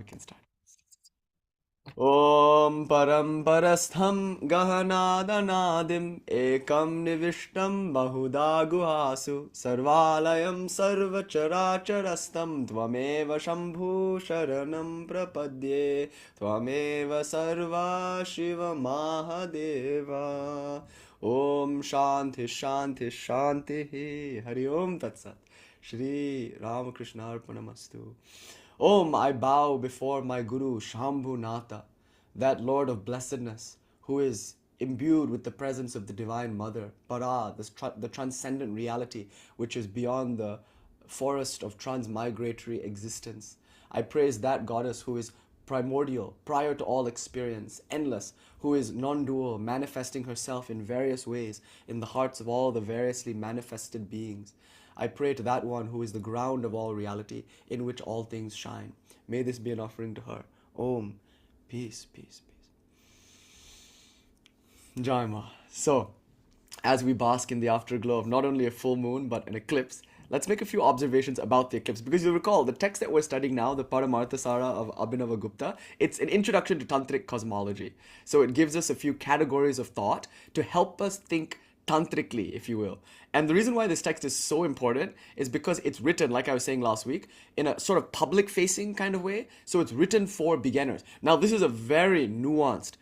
we can start. Om paramparastham gahanadanadim ekam nivishtam bahuda guhasu sarvalayam sarvacharacharastam tvameva shambhu sharanam prapadye tvameva sarva shiva mahadeva. Om shanti shanti shanti hari om tatsat. Shri Ramakrishna Arpanamastu. Om, I bow before my Guru Shambhu Nata, that Lord of blessedness, who is imbued with the presence of the Divine Mother, Para, the transcendent reality which is beyond the forest of transmigratory existence. I praise that goddess who is primordial, prior to all experience, endless, who is non-dual, manifesting herself in various ways in the hearts of all the variously manifested beings. I pray to that one who is the ground of all reality, in which all things shine. May this be an offering to her. Om. Peace, peace, peace. Jai Ma. So, as we bask in the afterglow of not only a full moon, but an eclipse, let's make a few observations about the eclipse. Because you'll recall, the text that we're studying now, the Paramārthasāra of Abhinava Gupta, it's an introduction to Tantric cosmology. So it gives us a few categories of thought to help us think tantrically, if you will. And the reason why this text is so important is because it's written, like I was saying last week, in a sort of public-facing kind of way. So it's written for beginners. Now, this is a very nuanced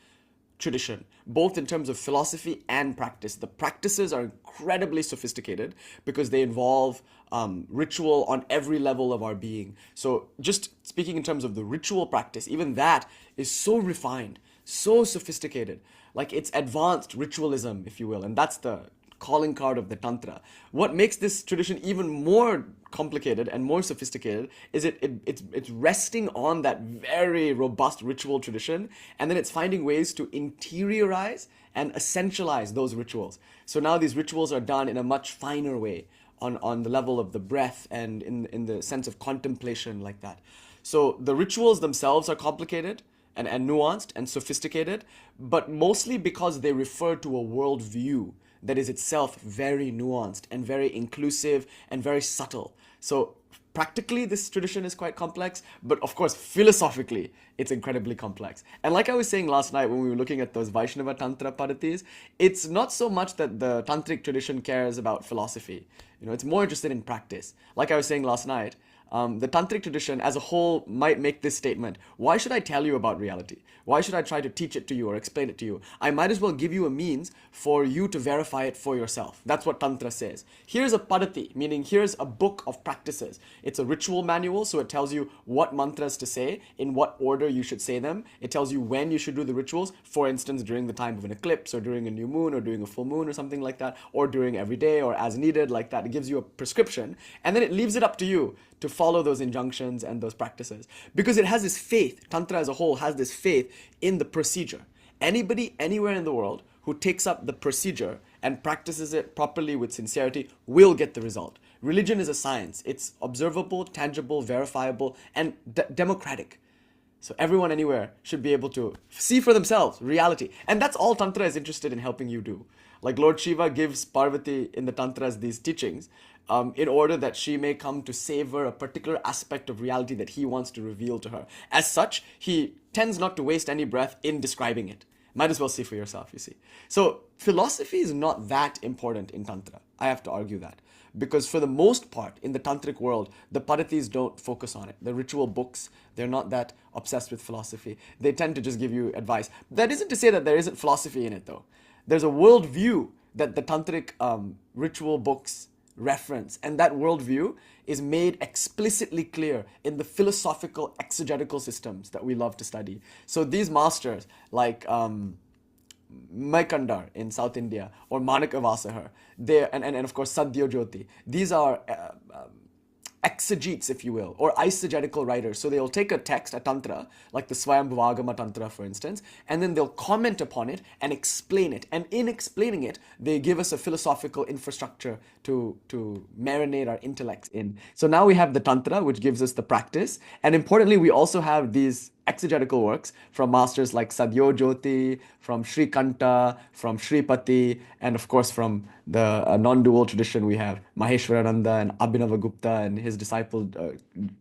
tradition, both in terms of philosophy and practice. The practices are incredibly sophisticated because they involve ritual on every level of our being. So just speaking in terms of the ritual practice, even that is so refined, so sophisticated. Like it's advanced ritualism, if you will, and that's the calling card of the Tantra. What makes this tradition even more complicated and more sophisticated is it's resting on that very robust ritual tradition, and then it's finding ways to interiorize and essentialize those rituals. So now these rituals are done in a much finer way, on the level of the breath and in the sense of contemplation, like that. So the rituals themselves are complicated and nuanced and sophisticated, but mostly because they refer to a worldview that is itself very nuanced and very inclusive and very subtle. So practically this tradition is quite complex, but of course philosophically it's incredibly complex. And like I was saying last night when we were looking at those Vaishnava Tantra Padatis, it's not so much that the Tantric tradition cares about philosophy. It's more interested in practice. Like I was saying last night, the Tantric tradition as a whole might make this statement: why should I tell you about reality? Why should I try to teach it to you or explain it to you? I might as well give you a means for you to verify it for yourself. That's what Tantra says. Here's a padati, meaning here's a book of practices. It's a ritual manual, so it tells you what mantras to say, in what order you should say them. It tells you when you should do the rituals, for instance, during the time of an eclipse, or during a new moon, or during a full moon, or something like that, or during every day, or as needed, like that. It gives you a prescription, and then it leaves it up to you to follow those injunctions and those practices. Because it has this faith, Tantra as a whole has this faith in the procedure. Anybody, anywhere in the world who takes up the procedure and practices it properly with sincerity will get the result. Religion is a science. It's observable, tangible, verifiable, and democratic. So everyone anywhere should be able to see for themselves reality. And that's all Tantra is interested in helping you do. Like Lord Shiva gives Parvati in the Tantras these teachings in order that she may come to savor a particular aspect of reality that he wants to reveal to her. As such, he tends not to waste any breath in describing it. Might as well see for yourself, you see. So philosophy is not that important in Tantra. I have to argue that. Because for the most part, in the Tantric world, the Padatis don't focus on it. The ritual books, they're not that obsessed with philosophy. They tend to just give you advice. That isn't to say that there isn't philosophy in it, though. There's a worldview that the Tantric ritual books reference, and that worldview is made explicitly clear in the philosophical exegetical systems that we love to study. So these masters, like Maikandar in South India, or Manikavasahar, and of course Sadyajoti, these are exegetes, if you will, or eisegetical writers. So they'll take a text, a tantra, like the Swayambhuvagama Tantra, for instance, and then they'll comment upon it and explain it. And in explaining it, they give us a philosophical infrastructure to marinate our intellects in. So now we have the Tantra, which gives us the practice. And importantly, we also have these exegetical works from masters like Sadyojyoti, from Sri Kanta, from Sripati, and of course from the non-dual tradition we have Maheshwarananda and Abhinava Gupta and his disciple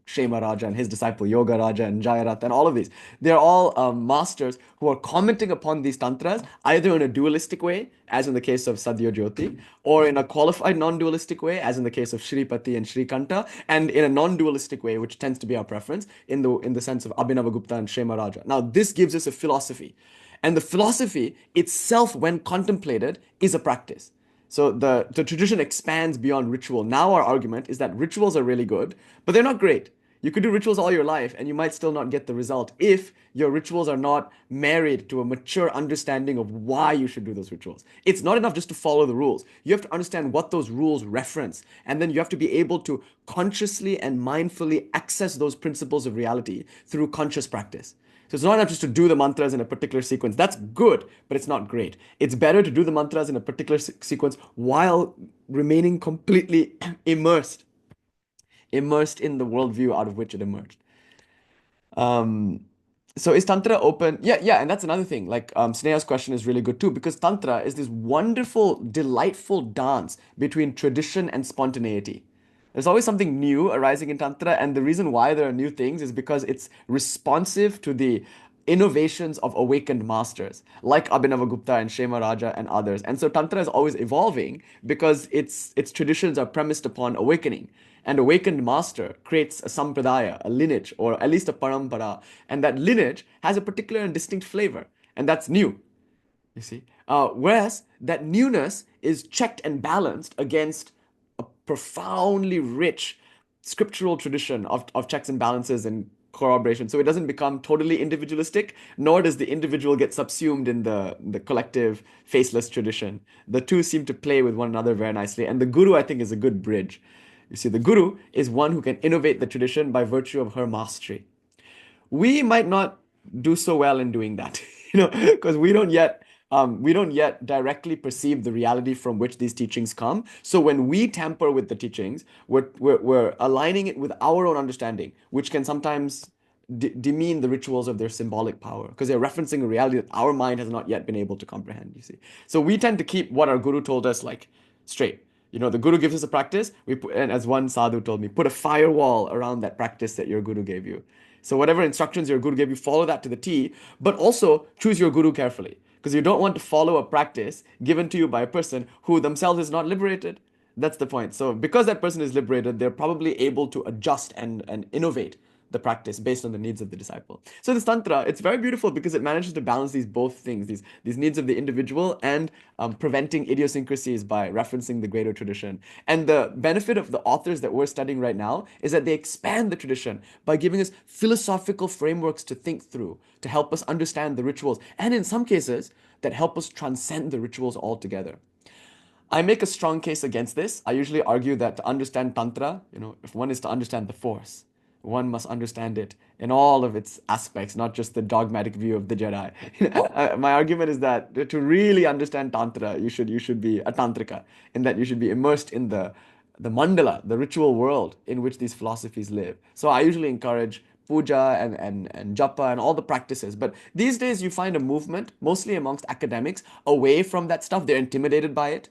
Shema Raja and his disciple Yoga Raja and Jayaratha and all of these. They're all masters who are commenting upon these tantras either in a dualistic way, as in the case of Sadyojyoti, or in a qualified non-dualistic way, as in the case of Sripati and Sri Kanta, and in a non-dualistic way, which tends to be our preference, in the sense of Abhinava Gupta and Shema Raja. Now, this gives us a philosophy. And the philosophy itself, when contemplated, is a practice. So the tradition expands beyond ritual. Now our argument is that rituals are really good, but they're not great. You could do rituals all your life and you might still not get the result if your rituals are not married to a mature understanding of why you should do those rituals. It's not enough just to follow the rules. You have to understand what those rules reference, and then you have to be able to consciously and mindfully access those principles of reality through conscious practice. So it's not enough just to do the mantras in a particular sequence. That's good, but it's not great. It's better to do the mantras in a particular sequence while remaining completely immersed in the worldview out of which it emerged. Um, so is Tantra open? Yeah, yeah, and that's another thing. Like Sneha's question is really good too, because Tantra is this wonderful, delightful dance between tradition and spontaneity. There's always something new arising in Tantra, and the reason why there are new things is because it's responsive to the innovations of awakened masters like Abhinava Gupta and Shema Raja and others. And so Tantra is always evolving because its traditions are premised upon awakening. And awakened master creates a sampradaya, a lineage, or at least a parampara. And that lineage has a particular and distinct flavor. And that's new, you see. Whereas that newness is checked and balanced against a profoundly rich scriptural tradition of checks and balances and corroboration. So it doesn't become totally individualistic, nor does the individual get subsumed in the collective faceless tradition. The two seem to play with one another very nicely. And the guru, I think, is a good bridge. You see, the guru is one who can innovate the tradition by virtue of her mastery. We might not do so well in doing that, because we don't yet directly perceive the reality from which these teachings come. So when we tamper with the teachings, we're aligning it with our own understanding, which can sometimes demean the rituals of their symbolic power, because they're referencing a reality that our mind has not yet been able to comprehend, you see. So we tend to keep what our guru told us like straight. The guru gives us a practice, and as one sadhu told me, put a firewall around that practice that your guru gave you. So whatever instructions your guru gave you, follow that to the T, but also choose your guru carefully, because you don't want to follow a practice given to you by a person who themselves is not liberated. That's the point. So because that person is liberated, they're probably able to adjust and innovate the practice based on the needs of the disciple. So this tantra, it's very beautiful because it manages to balance these both things, these needs of the individual and preventing idiosyncrasies by referencing the greater tradition. And the benefit of the authors that we're studying right now is that they expand the tradition by giving us philosophical frameworks to think through, to help us understand the rituals, and in some cases, that help us transcend the rituals altogether. I make a strong case against this. I usually argue that to understand Tantra, if one is to understand the Force, one must understand it in all of its aspects, not just the dogmatic view of the Jedi. My argument is that to really understand Tantra, you should be a Tantrika, in that you should be immersed in the mandala, the ritual world in which these philosophies live. So I usually encourage puja and japa and all the practices. But these days you find a movement, mostly amongst academics, away from that stuff. They're intimidated by it.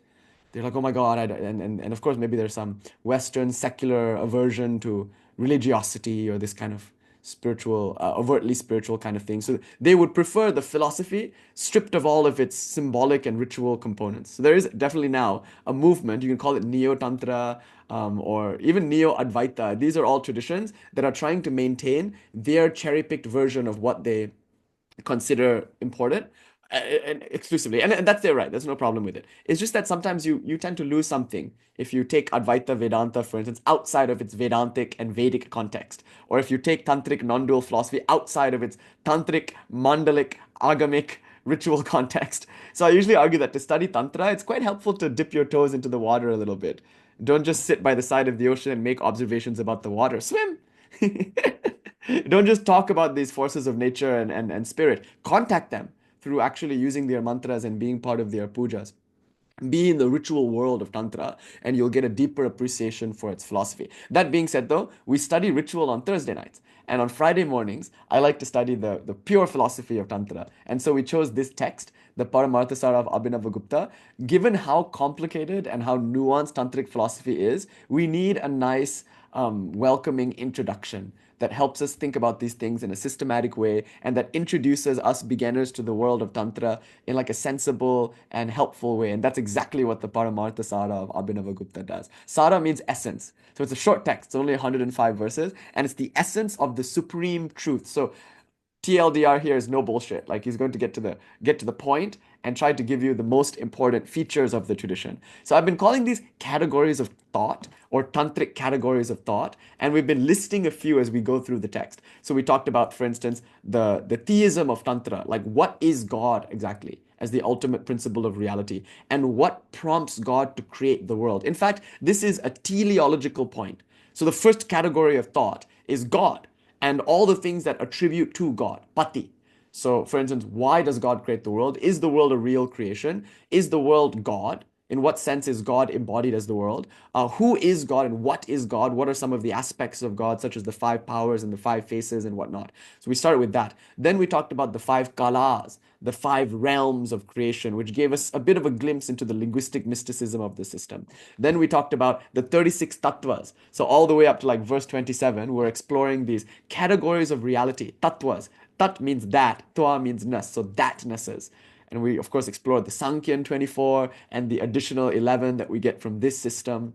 They're like, oh my God, and of course maybe there's some Western secular aversion to religiosity or this kind of spiritual, overtly spiritual kind of thing. So they would prefer the philosophy stripped of all of its symbolic and ritual components. So there is definitely now a movement, you can call it Neo-Tantra, or even Neo-Advaita. These are all traditions that are trying to maintain their cherry-picked version of what they consider important, and exclusively, and that's their right. There's no problem with it. It's just that sometimes you tend to lose something if you take Advaita Vedanta, for instance, outside of its Vedantic and Vedic context, or if you take Tantric non-dual philosophy outside of its Tantric, Mandalic, Agamic ritual context. So I usually argue that to study Tantra, it's quite helpful to dip your toes into the water a little bit. Don't just sit by the side of the ocean and make observations about the water. Swim! Don't just talk about these forces of nature and spirit. Contact them through actually using their mantras and being part of their pujas. be in the ritual world of Tantra, and you'll get a deeper appreciation for its philosophy. That being said, though, we study ritual on Thursday nights. And on Friday mornings, I like to study the pure philosophy of Tantra. And so we chose this text, the Paramārthasāra of Abhinava Gupta. Given how complicated and how nuanced Tantric philosophy is, we need a nice, welcoming introduction that helps us think about these things in a systematic way and that introduces us beginners to the world of Tantra in like a sensible and helpful way. And that's exactly what the Paramārthasāra of Abhinava Gupta does. Sara means essence. So it's a short text, it's only 105 verses, and it's the essence of the supreme truth. So TLDR here is no bullshit. Like he's going to get to the point and try to give you the most important features of the tradition. So I've been calling these categories of thought or tantric categories of thought, and we've been listing a few as we go through the text. So we talked about, for instance, the theism of Tantra, like what is God exactly as the ultimate principle of reality, and what prompts God to create the world. In fact, this is a teleological point. So the first category of thought is God and all the things that attribute to God, pati. So, for instance, why does God create the world? Is the world a real creation? Is the world God? In what sense is God embodied as the world? Who is God and what is God? What are some of the aspects of God, such as the five powers and the five faces and whatnot? So we started with that. Then we talked about the five kalas, the five realms of creation, which gave us a bit of a glimpse into the linguistic mysticism of the system. Then we talked about the 36 tattvas. So all the way up to like verse 27, we're exploring these categories of reality, tattvas. Tat means that, twa means ness, so thatnesses. And we, of course, explored the Sankhyan 24 and the additional 11 that we get from this system,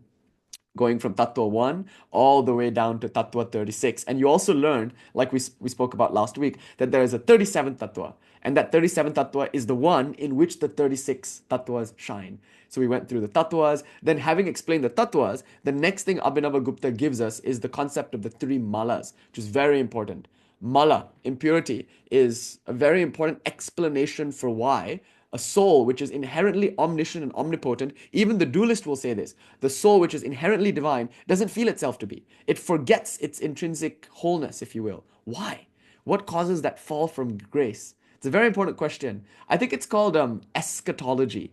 going from Tattva 1 all the way down to Tattva 36. And you also learned, like we spoke about last week, that there is a 37th Tattva. And that 37th Tattva is the one in which the 36 Tattvas shine. So we went through the Tattvas. Then, having explained the Tattvas, the next thing Abhinava Gupta gives us is the concept of the three malas, which is very important. Mala, impurity, is a very important explanation for why a soul which is inherently omniscient and omnipotent, even the dualist will say this, the soul which is inherently divine doesn't feel itself to be. It forgets its intrinsic wholeness, if you will. Why? What causes that fall from grace? It's a very important question. I think it's called eschatology.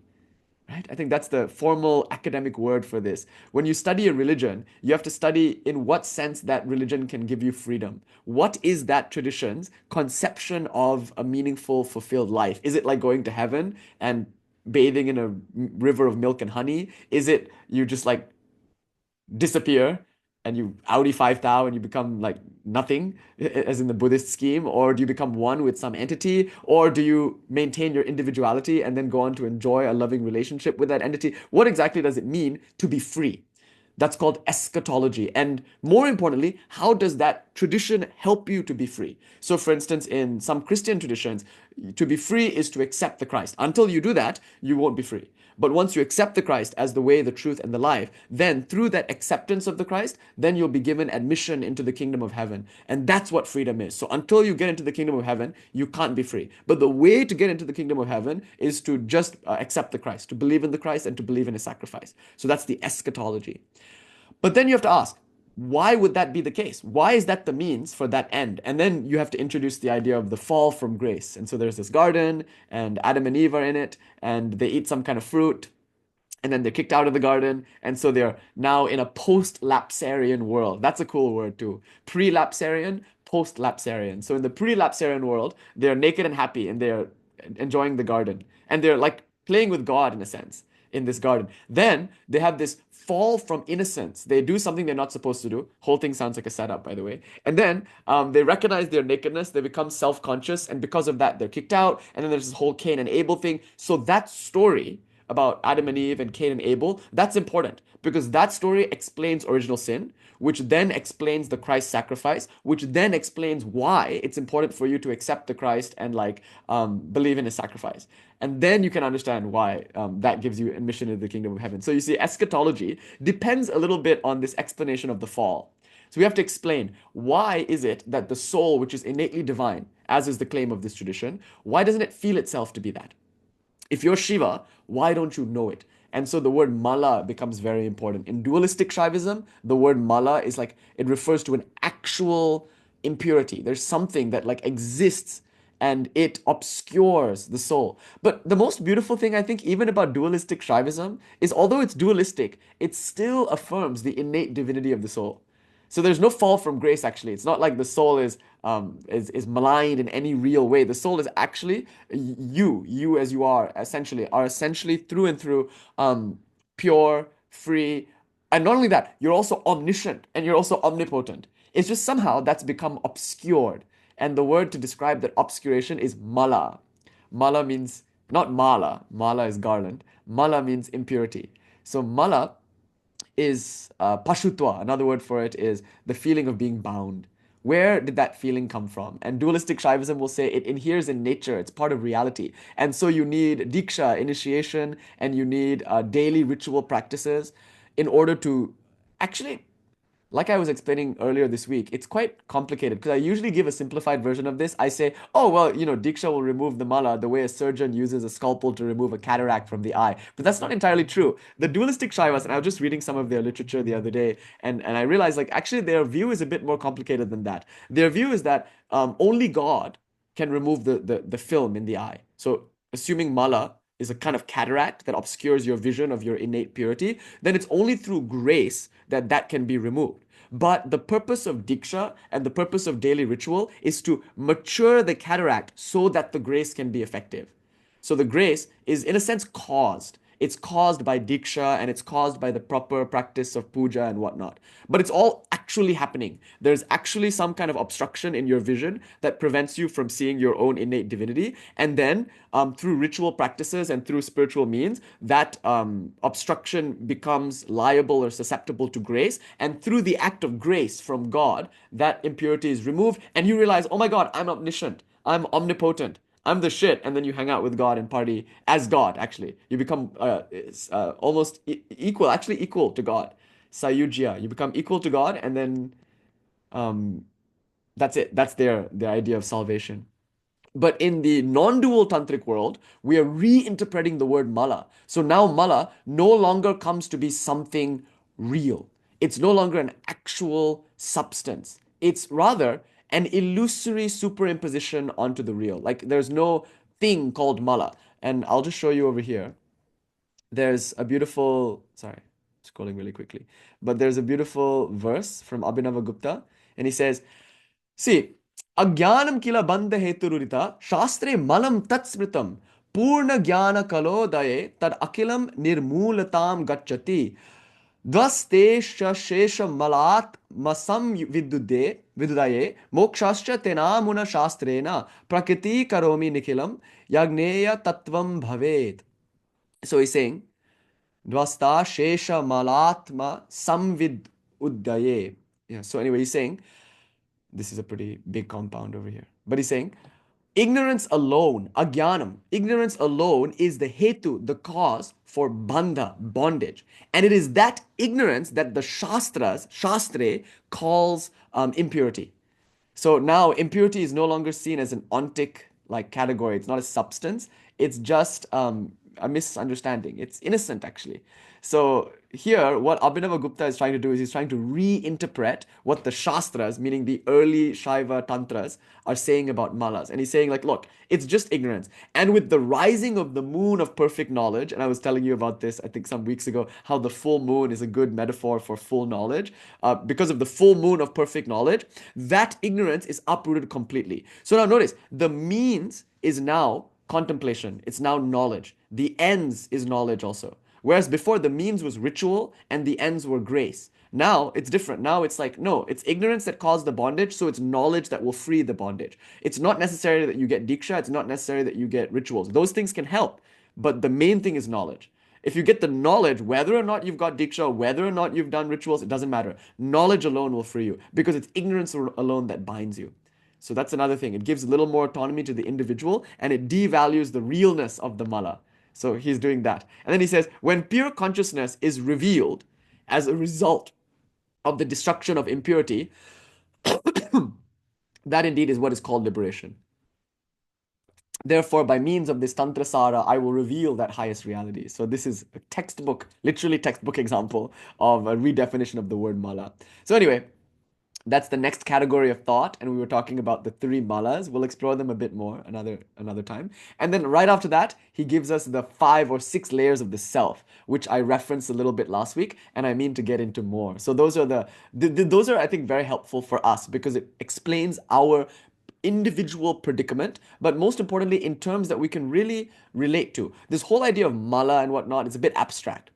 Right? I think that's the formal academic word for this. When you study a religion, you have to study in what sense that religion can give you freedom. What is that tradition's conception of a meaningful, fulfilled life? Is it like going to heaven and bathing in a river of milk and honey? Is it you just like disappear and you Audi 5 thou and you become like nothing, as in the Buddhist scheme? Or do you become one with some entity? Or do you maintain your individuality and then go on to enjoy a loving relationship with that entity? What exactly does it mean to be free? That's called eschatology. And more importantly, how does that tradition help you to be free? So, for instance, in some Christian traditions, to be free is to accept the Christ. Until you do that, you won't be free. But once you accept the Christ as the way, the truth, and the life, then through that acceptance of the Christ, then you'll be given admission into the kingdom of heaven. And that's what freedom is. So until you get into the kingdom of heaven, you can't be free. But the way to get into the kingdom of heaven is to just accept the Christ, to believe in the Christ, and to believe in his sacrifice. So that's the eschatology. But then you have to ask, why would that be the case? Why is that the means for that end? And then you have to introduce the idea of the fall from grace. And so there's this garden, and Adam and Eve are in it, and they eat some kind of fruit, and then they're kicked out of the garden. And so they're now in a post-lapsarian world. That's a cool word too. Pre-lapsarian, post-lapsarian. So in the pre-lapsarian world, they're naked and happy, and they're enjoying the garden. And they're like playing with God in a sense in this garden. Then they have this fall from innocence. They do something they're not supposed to do. Whole thing sounds like a setup, by the way. And then they recognize their nakedness. They become self-conscious, and because of that, they're kicked out. And then there's this whole Cain and Abel thing. So that story about Adam and Eve and Cain and Abel, that's important because that story explains original sin, which then explains the Christ sacrifice, which then explains why it's important for you to accept the Christ and like believe in his sacrifice. And then you can understand why that gives you admission into the kingdom of heaven. So you see, eschatology depends a little bit on this explanation of the fall. So we have to explain, why is it that the soul, which is innately divine, as is the claim of this tradition, why doesn't it feel itself to be that? If you're Shiva, why don't you know it? And so the word mala becomes very important. In dualistic Shaivism, the word mala is like, it refers to an actual impurity. There's something that like exists and it obscures the soul. But the most beautiful thing, I think, even about dualistic Shaivism is although it's dualistic, it still affirms the innate divinity of the soul. So there's no fall from grace, actually. It's not like the soul is maligned in any real way. The soul is actually you as you are essentially through and through pure, free, and not only that, you're also omniscient and you're also omnipotent. It's just somehow that's become obscured. And the word to describe that obscuration is mala. Mala means not mala. Mala is garland. Mala means impurity. So mala is pashutva. Another word for it is the feeling of being bound. Where did that feeling come from? And dualistic Shaivism will say it inheres in nature, it's part of reality. And so you need diksha, initiation, and you need daily ritual practices in order to actually, like I was explaining earlier this week, it's quite complicated because I usually give a simplified version of this. I say, oh, well, Diksha will remove the mala the way a surgeon uses a scalpel to remove a cataract from the eye. But that's not entirely true. The dualistic Shaivas, and I was just reading some of their literature the other day, and I realized, like, actually, their view is a bit more complicated than that. Their view is that only God can remove the film in the eye. So, assuming mala is a kind of cataract that obscures your vision of your innate purity, then it's only through grace that that can be removed. But the purpose of diksha and the purpose of daily ritual is to mature the cataract so that the grace can be effective. So the grace is, in a sense, caused. It's caused by diksha and it's caused by the proper practice of puja and whatnot. But it's all actually happening. There's actually some kind of obstruction in your vision that prevents you from seeing your own innate divinity. And then through ritual practices and through spiritual means, that obstruction becomes liable or susceptible to grace. And through the act of grace from God, that impurity is removed. And you realize, oh my God, I'm omniscient. I'm omnipotent. I'm the shit, and then you hang out with God and party as God, actually. You become almost equal, actually equal to God. Sayujya. You become equal to God, and then um, that's it. That's their idea of salvation. But in the non-dual tantric world, we are reinterpreting the word mala. So now mala no longer comes to be something real. It's no longer an actual substance. It's rather an illusory superimposition onto the real. Like there's no thing called mala. And I'll just show you over here. There's a beautiful, sorry, scrolling really quickly, but there's a beautiful verse from Abhinava Gupta, and he says, see, Ajnanam kila bandha hetururita shastre malam tat smritam purna jnana kalodaye tad akilam nirmulatam gacchati dvaste shesha malat masam vidudaye mokshascha tenamuna shastrena prakriti karomi nikhilam yagneya tattvam bhavet. So he's saying, dvasta shesha malatma samvid uddaye. Yeah, so anyway, he's saying, this is a pretty big compound over here. But he's saying, ignorance alone, ajnanam, ignorance alone is the hetu, the cause for bandha, bondage. And it is that ignorance that the shastre calls impurity. So now impurity is no longer seen as an ontic like category. It's not a substance. It's just a misunderstanding. It's innocent actually. So here, what Abhinava Gupta is trying to do is he's trying to reinterpret what the Shastras, meaning the early Shaiva Tantras, are saying about malas. And he's saying, like, look, it's just ignorance. And with the rising of the moon of perfect knowledge, and I was telling you about this, I think, some weeks ago, how the full moon is a good metaphor for full knowledge. Because of the full moon of perfect knowledge, that ignorance is uprooted completely. So now notice, the means is now contemplation, it's now knowledge. The ends is knowledge also. Whereas before the means was ritual and the ends were grace. Now it's different. Now it's like, no, it's ignorance that caused the bondage, so it's knowledge that will free the bondage. It's not necessary that you get diksha, it's not necessary that you get rituals. Those things can help, but the main thing is knowledge. If you get the knowledge, whether or not you've got diksha, whether or not you've done rituals, it doesn't matter. Knowledge alone will free you because it's ignorance alone that binds you. So that's another thing. It gives a little more autonomy to the individual and it devalues the realness of the mala. So he's doing that. And then he says, when pure consciousness is revealed as a result of the destruction of impurity, that indeed is what is called liberation. Therefore, by means of this Tantrasara, I will reveal that highest reality. So this is a textbook, literally textbook example of a redefinition of the word mala. So anyway, That's the next category of thought, and we were talking about the three malas. We'll explore them a bit more another time. And then right after that, he gives us the 5 or 6 layers of the self, which I referenced a little bit last week, and I mean to get into more. So those are those are, I think, very helpful for us because it explains our individual predicament, but most importantly, in terms that we can really relate to. This whole idea of mala and whatnot is a bit abstract.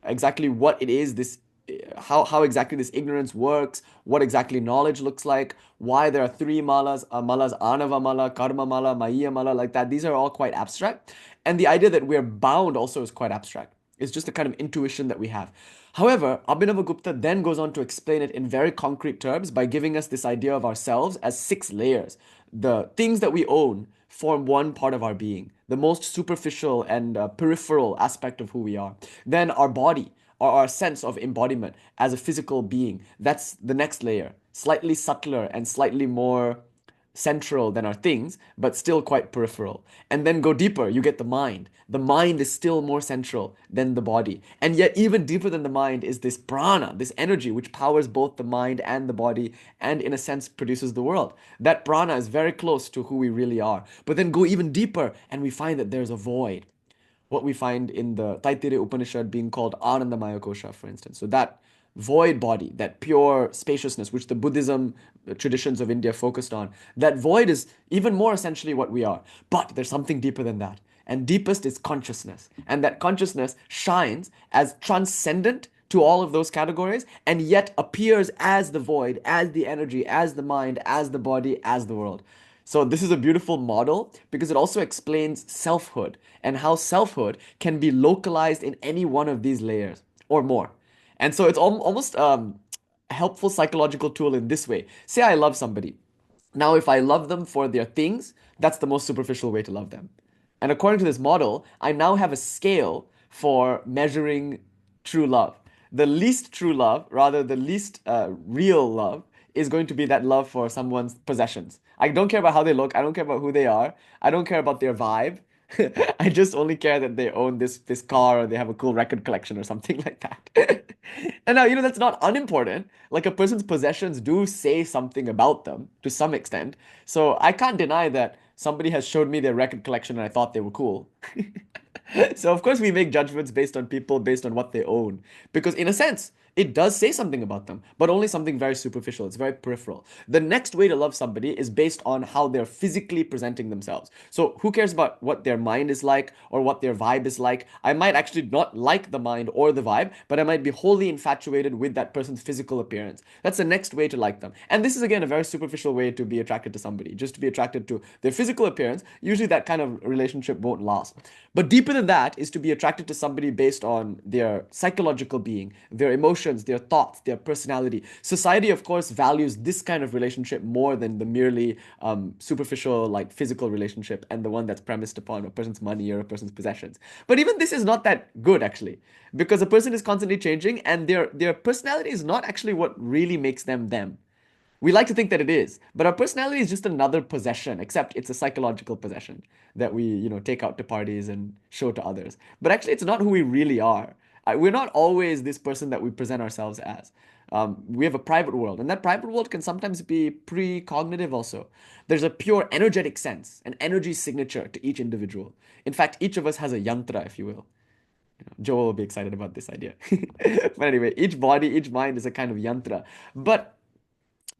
Exactly what it is, this how exactly this ignorance works, what exactly knowledge looks like, why there are three malas, malas anava mala, karma mala, maya mala, like that. These are all quite abstract. And the idea that we're bound also is quite abstract. It's just a kind of intuition that we have. However, Abhinava Gupta then goes on to explain it in very concrete terms by giving us this idea of ourselves as 6 layers. The things that we own form one part of our being, the most superficial and peripheral aspect of who we are. Then our body, or our sense of embodiment as a physical being, that's the next layer, slightly subtler and slightly more central than our things, but still quite peripheral. And then go deeper, you get the mind. The mind is still more central than the body. And yet, even deeper than the mind is this prana, this energy which powers both the mind and the body, and in a sense produces the world. That prana is very close to who we really are. But then go even deeper, and we find that there's a void, what we find in the Taittiriya Upanishad being called Anandamaya Kosha, for instance. So that void body, that pure spaciousness, which the Buddhism traditions of India focused on, that void is even more essentially what we are. But there's something deeper than that. And deepest is consciousness. And that consciousness shines as transcendent to all of those categories and yet appears as the void, as the energy, as the mind, as the body, as the world. So this is a beautiful model because it also explains selfhood and how selfhood can be localized in any one of these layers or more. And so it's almost a helpful psychological tool in this way. Say I love somebody. Now, if I love them for their things, that's the most superficial way to love them. And according to this model, I now have a scale for measuring true love. The least true love, rather the least real love, is going to be that love for someone's possessions. I don't care about how they look. I don't care about who they are. I don't care about their vibe. I just only care that they own this car or they have a cool record collection or something like that. And now, that's not unimportant. Like a person's possessions do say something about them to some extent. So I can't deny that somebody has showed me their record collection and I thought they were cool. So of course we make judgments based on people, based on what they own. Because in a sense, it does say something about them, but only something very superficial. It's very peripheral. The next way to love somebody is based on how they're physically presenting themselves. So who cares about what their mind is like or what their vibe is like? I might actually not like the mind or the vibe, but I might be wholly infatuated with that person's physical appearance. That's the next way to like them. And this is again a very superficial way to be attracted to somebody, just to be attracted to their physical appearance. Usually that kind of relationship won't last. But deeper than that is to be attracted to somebody based on their psychological being, their emotions, their thoughts, their personality. Society, of course, values this kind of relationship more than the merely superficial, like physical relationship and the one that's premised upon a person's money or a person's possessions. But even this is not that good, actually, because a person is constantly changing and their personality is not actually what really makes them them. We like to think that it is, but our personality is just another possession, except it's a psychological possession that we, take out to parties and show to others. But actually, it's not who we really are. We're not always this person that we present ourselves as. We have a private world, and that private world can sometimes be precognitive also. There's a pure energetic sense, an energy signature to each individual. In fact, each of us has a yantra, if you will. Joel will be excited about this idea. But anyway, each body, each mind is a kind of yantra. But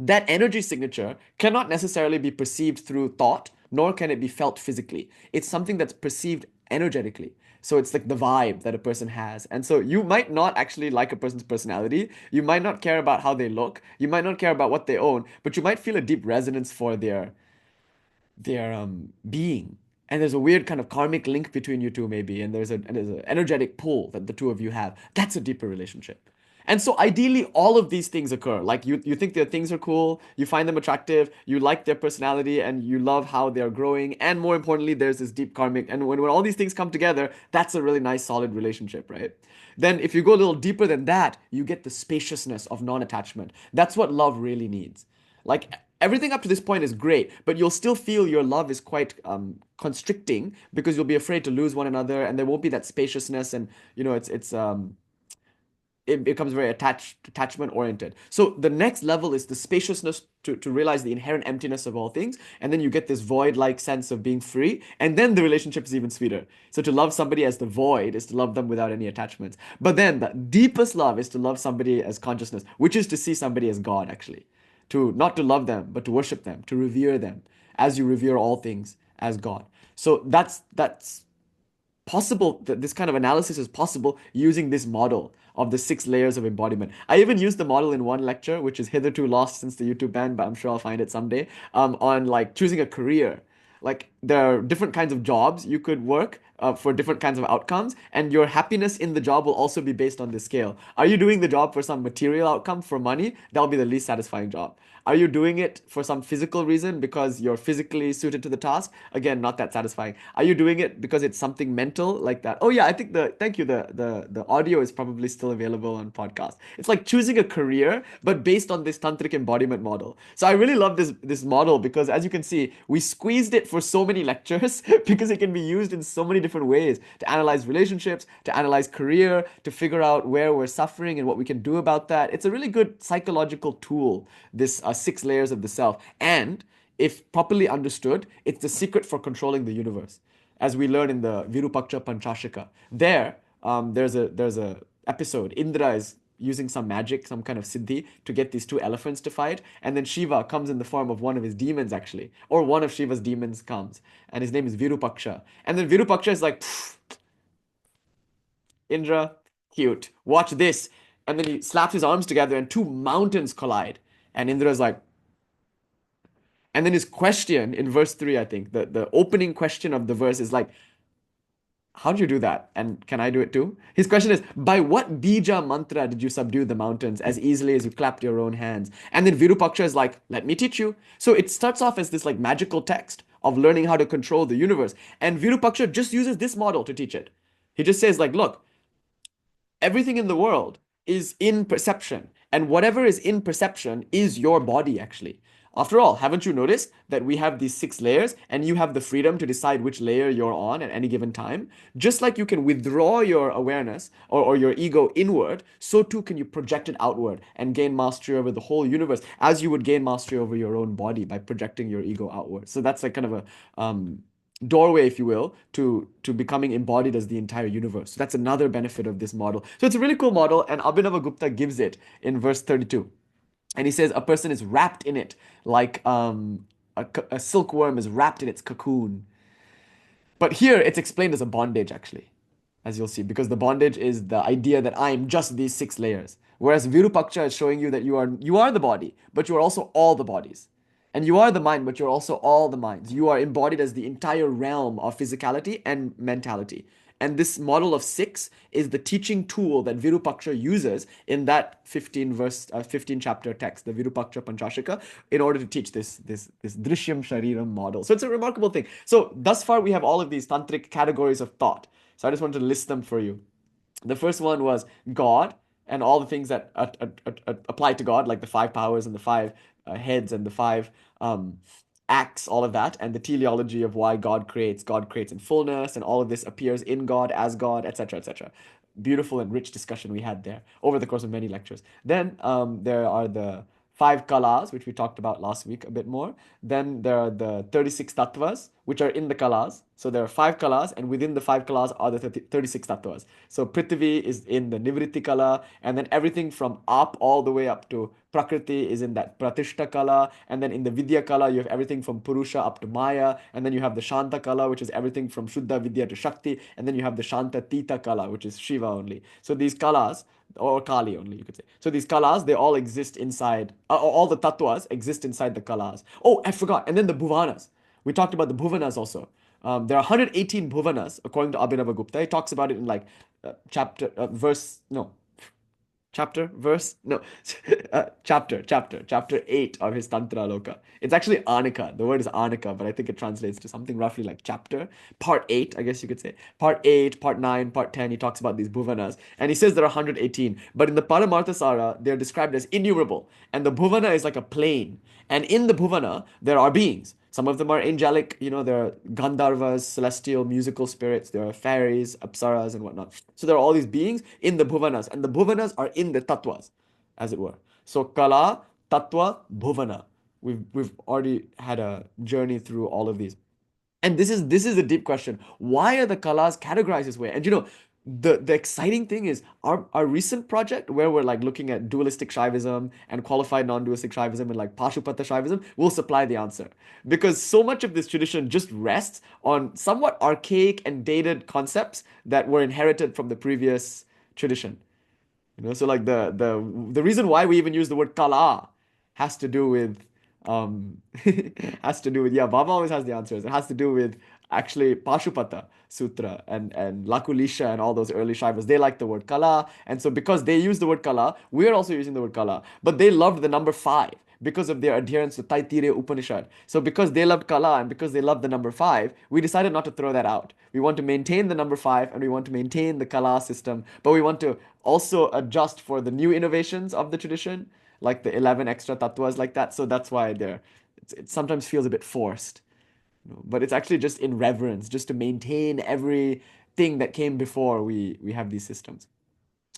that energy signature cannot necessarily be perceived through thought, nor can it be felt physically. It's something that's perceived energetically. So it's like the vibe that a person has. And so you might not actually like a person's personality. You might not care about how they look. You might not care about what they own, but you might feel a deep resonance for their being. And there's a weird kind of karmic link between you two, maybe, and there's an energetic pull that the two of you have. That's a deeper relationship. And so ideally, all of these things occur. Like you think their things are cool, you find them attractive, you like their personality, and you love how they're growing. And more importantly, there's this deep karmic. And when all these things come together, that's a really nice, solid relationship, right? Then if you go a little deeper than that, you get the spaciousness of non-attachment. That's what love really needs. Like everything up to this point is great, but you'll still feel your love is quite constricting because you'll be afraid to lose one another, and there won't be that spaciousness, and it's it becomes very attachment oriented. So the next level is the spaciousness to realize the inherent emptiness of all things. And then you get this void like sense of being free. And then the relationship is even sweeter. So to love somebody as the void is to love them without any attachments. But then the deepest love is to love somebody as consciousness, which is to see somebody as God, actually. To not to love them, but to worship them, to revere them as you revere all things as God. So that's possible. That this kind of analysis is possible using this model of the 6 layers of embodiment. I even used the model in one lecture, which is hitherto lost since the YouTube ban, but I'm sure I'll find it someday, on like choosing a career. Like there are different kinds of jobs you could work for different kinds of outcomes, and your happiness in the job will also be based on this scale. Are you doing the job for some material outcome, for money? That'll be the least satisfying job. Are you doing it for some physical reason because you're physically suited to the task? Again, not that satisfying. Are you doing it because it's something mental like that? Oh yeah, I think thank you. The audio is probably still available on podcast. It's like choosing a career, but based on this tantric embodiment model. So I really love this model because as you can see, we squeezed it for so many lectures because it can be used in so many different ways to analyze relationships, to analyze career, to figure out where we're suffering and what we can do about that. It's a really good psychological tool, this 6 layers of the self. And if properly understood, it's the secret for controlling the universe. As we learn in the Virupaksha Panchashika. There's a episode. Indra is using some magic, some kind of siddhi, to get these 2 elephants to fight. And then Shiva comes in the form of one of his demons, actually. Or one of Shiva's demons comes. And his name is Virupaksha. And then Virupaksha is like, Indra, cute. Watch this. And then he slaps his arms together and 2 mountains collide. And Indra's like, and then his question in verse 3, I think, the opening question of the verse is like, how do you do that? And can I do it too? His question is, by what bija mantra did you subdue the mountains as easily as you clapped your own hands? And then Virupaksha is like, let me teach you. So it starts off as this like magical text of learning how to control the universe. And Virupaksha just uses this model to teach it. He just says like, look, everything in the world is in perception. And whatever is in perception is your body, actually. After all, haven't you noticed that we have these 6 layers and you have the freedom to decide which layer you're on at any given time? Just like you can withdraw your awareness or your ego inward, so too can you project it outward and gain mastery over the whole universe as you would gain mastery over your own body by projecting your ego outward. So that's like kind of a doorway, if you will, to becoming embodied as the entire universe. So that's another benefit of this model. So it's a really cool model, and Abhinava Gupta gives it in verse 32. And he says a person is wrapped in it like a silkworm is wrapped in its cocoon. But here it's explained as a bondage, actually, as you'll see, because the bondage is the idea that I am just these 6 layers. Whereas Virupaksha is showing you that you are the body, but you are also all the bodies. And you are the mind, but you're also all the minds. You are embodied as the entire realm of physicality and mentality. And this model of 6 is the teaching tool that Virupaksha uses in that 15 chapter text, the Virupaksha Panchashika, in order to teach this Drishyam Shariram model. So it's a remarkable thing. So thus far we have all of these tantric categories of thought. So I just want to list them for you. The first one was God and all the things that apply to God, like the 5 powers and the 5 heads and the 5 acts, all of that, and the teleology of why God creates in fullness, and all of this appears in God, as God, etc., etc. Beautiful and rich discussion we had there over the course of many lectures. Then there are the 5 kalas, which we talked about last week a bit more. Then there are the 36 tattvas, which are in the kalas. So there are 5 kalas, and within the 5 kalas are the 36 tattvas. So Prithvi is in the Nivritti kala, and then everything from up all the way up to Prakriti is in that Pratishta kala, and then in the Vidya kala you have everything from Purusha up to Maya, and then you have the Shanta kala, which is everything from Shuddha Vidya to Shakti, and then you have the Shanta Tita kala, which is Shiva only. So these kalas, or Kali only, you could say. So these kalas, they all exist inside, all the tattvas exist inside the kalas. Oh, I forgot. And then the bhuvanas. We talked about the bhuvanas also. There are 118 bhuvanas, according to Abhinava Gupta. He talks about it in like chapter 8 of his Tantra Loka. It's actually Anika. The word is Anika, but I think it translates to something roughly like chapter. Part 8, I guess you could say. Part 8, Part 9, Part 10, he talks about these bhuvanas. And he says there are 118. But in the Paramārthasāra, they're described as innumerable. And the bhuvana is like a plane. And in the bhuvana, there are beings. Some of them are angelic, there are Gandharvas, celestial musical spirits, there are fairies, apsaras, and whatnot. So there are all these beings in the bhuvanas, and the bhuvanas are in the tattvas, as it were. So kala, tattva, bhuvana. We've already had a journey through all of these. And this is a deep question. Why are the kalas categorized this way? And the exciting thing is our recent project where we're like looking at dualistic Shaivism and qualified non-dualistic Shaivism and like Pashupata Shaivism will supply the answer. Because so much of this tradition just rests on somewhat archaic and dated concepts that were inherited from the previous tradition. So like the reason why we even use the word kala has to do with has to do with, yeah, Baba always has the answers. It has to do with actually Pashupata Sutra and Lakulisha and all those early Shaivas. They like the word kala, and so because they use the word kala, we're also using the word kala. But they loved the number five because of their adherence to Taittiriya Upanishad. So because they loved kala and because they loved the number five, we decided not to throw that out. We want to maintain the number five and we want to maintain the kala system, but we want to also adjust for the new innovations of the tradition, like the 11 extra tattvas like that. So that's why it sometimes feels a bit forced. But it's actually just in reverence, just to maintain everything that came before we have these systems.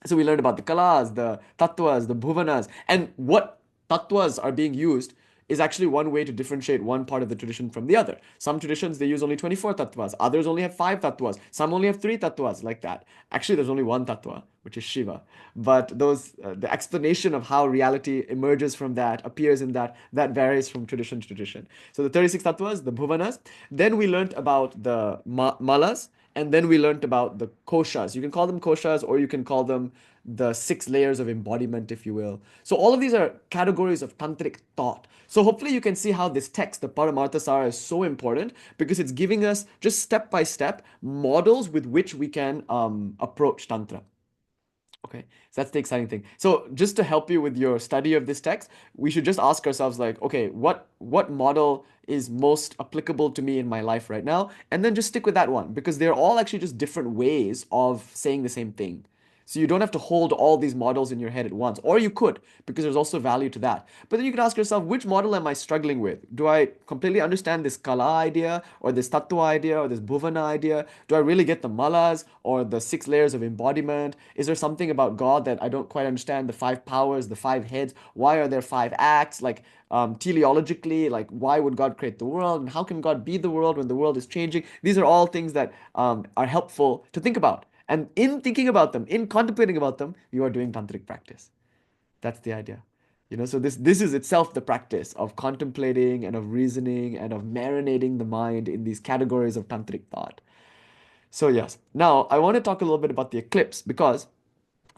So we learned about the kalas, the tattvas, the bhuvanas, and what tattvas are being used is actually one way to differentiate one part of the tradition from the other. Some traditions they use only 24 tattvas, others only have 5 tattvas, some only have 3 tattvas, like that. Actually, there's only one tattva, which is Shiva. But the explanation of how reality emerges from that, appears in that varies from tradition to tradition. So the 36 tattvas, the bhuvanas. Then we learned about the malas, and then we learned about the koshas. You can call them koshas or you can call them the 6 layers of embodiment, if you will. So all of these are categories of tantric thought. So hopefully you can see how this text, the Paramārthasāra, is so important because it's giving us just step by step models with which we can approach Tantra. Okay, so that's the exciting thing. So just to help you with your study of this text, we should just ask ourselves like, okay, what model is most applicable to me in my life right now? And then just stick with that one because they're all actually just different ways of saying the same thing. So you don't have to hold all these models in your head at once, or you could, because there's also value to that. But then you can ask yourself, which model am I struggling with? Do I completely understand this kala idea, or this tattva idea, or this bhuvana idea? Do I really get the malas, or the 6 layers of embodiment? Is there something about God that I don't quite understand? The 5 powers, the 5 heads? Why are there 5 acts? Like teleologically, like why would God create the world, and how can God be the world when the world is changing? These are all things that are helpful to think about. And in thinking about them, in contemplating about them, you are doing tantric practice. That's the idea. So this is itself the practice of contemplating and of reasoning and of marinating the mind in these categories of tantric thought. So yes, now I want to talk a little bit about the eclipse because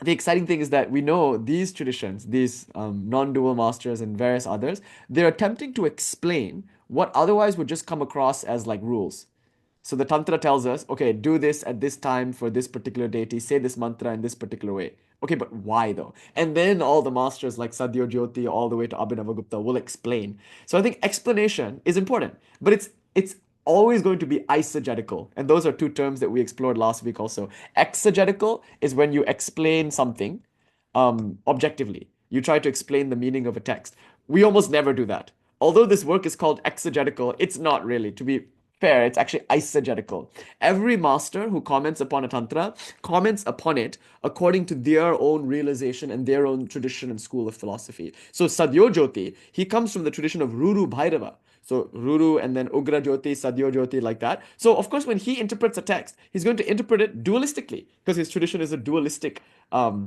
the exciting thing is that we know these traditions, these non-dual masters and various others, they're attempting to explain what otherwise would just come across as like rules. So the Tantra tells us, okay, do this at this time for this particular deity, say this mantra in this particular way. Okay, but why though? And then all the masters like Sadhya Jyoti all the way to Abhinava Gupta will explain. So I think explanation is important, but it's always going to be eisegetical. And those are two terms that we explored last week also. Exegetical is when you explain something objectively. You try to explain the meaning of a text. We almost never do that. Although this work is called exegetical, it's not really. To be fair, it's actually eisegetical. Every master who comments upon a tantra comments upon it according to their own realization and their own tradition and school of philosophy. So Sadyojyoti, he comes from the tradition of Ruru Bhairava. So Ruru and then Ugra Jyoti, Sadhyo Jyoti, like that. So of course, when he interprets a text, he's going to interpret it dualistically because his tradition is a dualistic uh,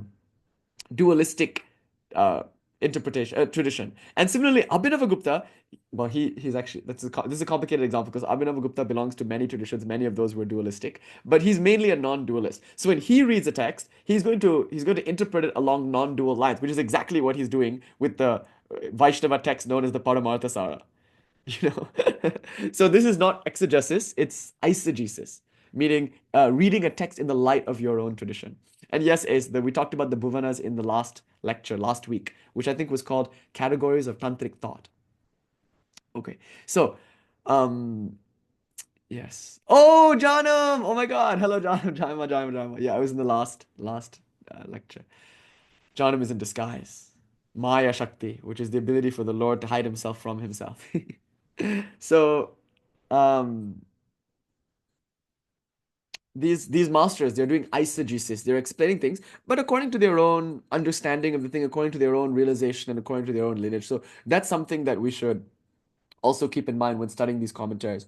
interpretation tradition. And similarly, Abhinava Gupta, well, he's actually this is a complicated example because Abhinava Gupta belongs to many traditions. Many of those were dualistic, but he's mainly a non-dualist. So when he reads a text, he's going to interpret it along non-dual lines, which is exactly what he's doing with the Vaishnava text known as the Paramārthasāra. you know so this is not exegesis, it's eisegesis, meaning reading a text in the light of your own tradition. And yes, is that we talked about the bhuvanas in the last lecture last week, which I think was called categories of tantric thought. Okay, so um yes, oh Janam, oh my god, hello Janam. Janam. Yeah, I was in the last lecture. Janam is in disguise, Maya Shakti, which is the ability for the Lord to hide himself from himself. So, um, these masters, they're doing eisegesis. They're explaining things, but according to their own understanding of the thing, according to their own realization, and according to their own lineage. So that's something that we should also keep in mind when studying these commentaries.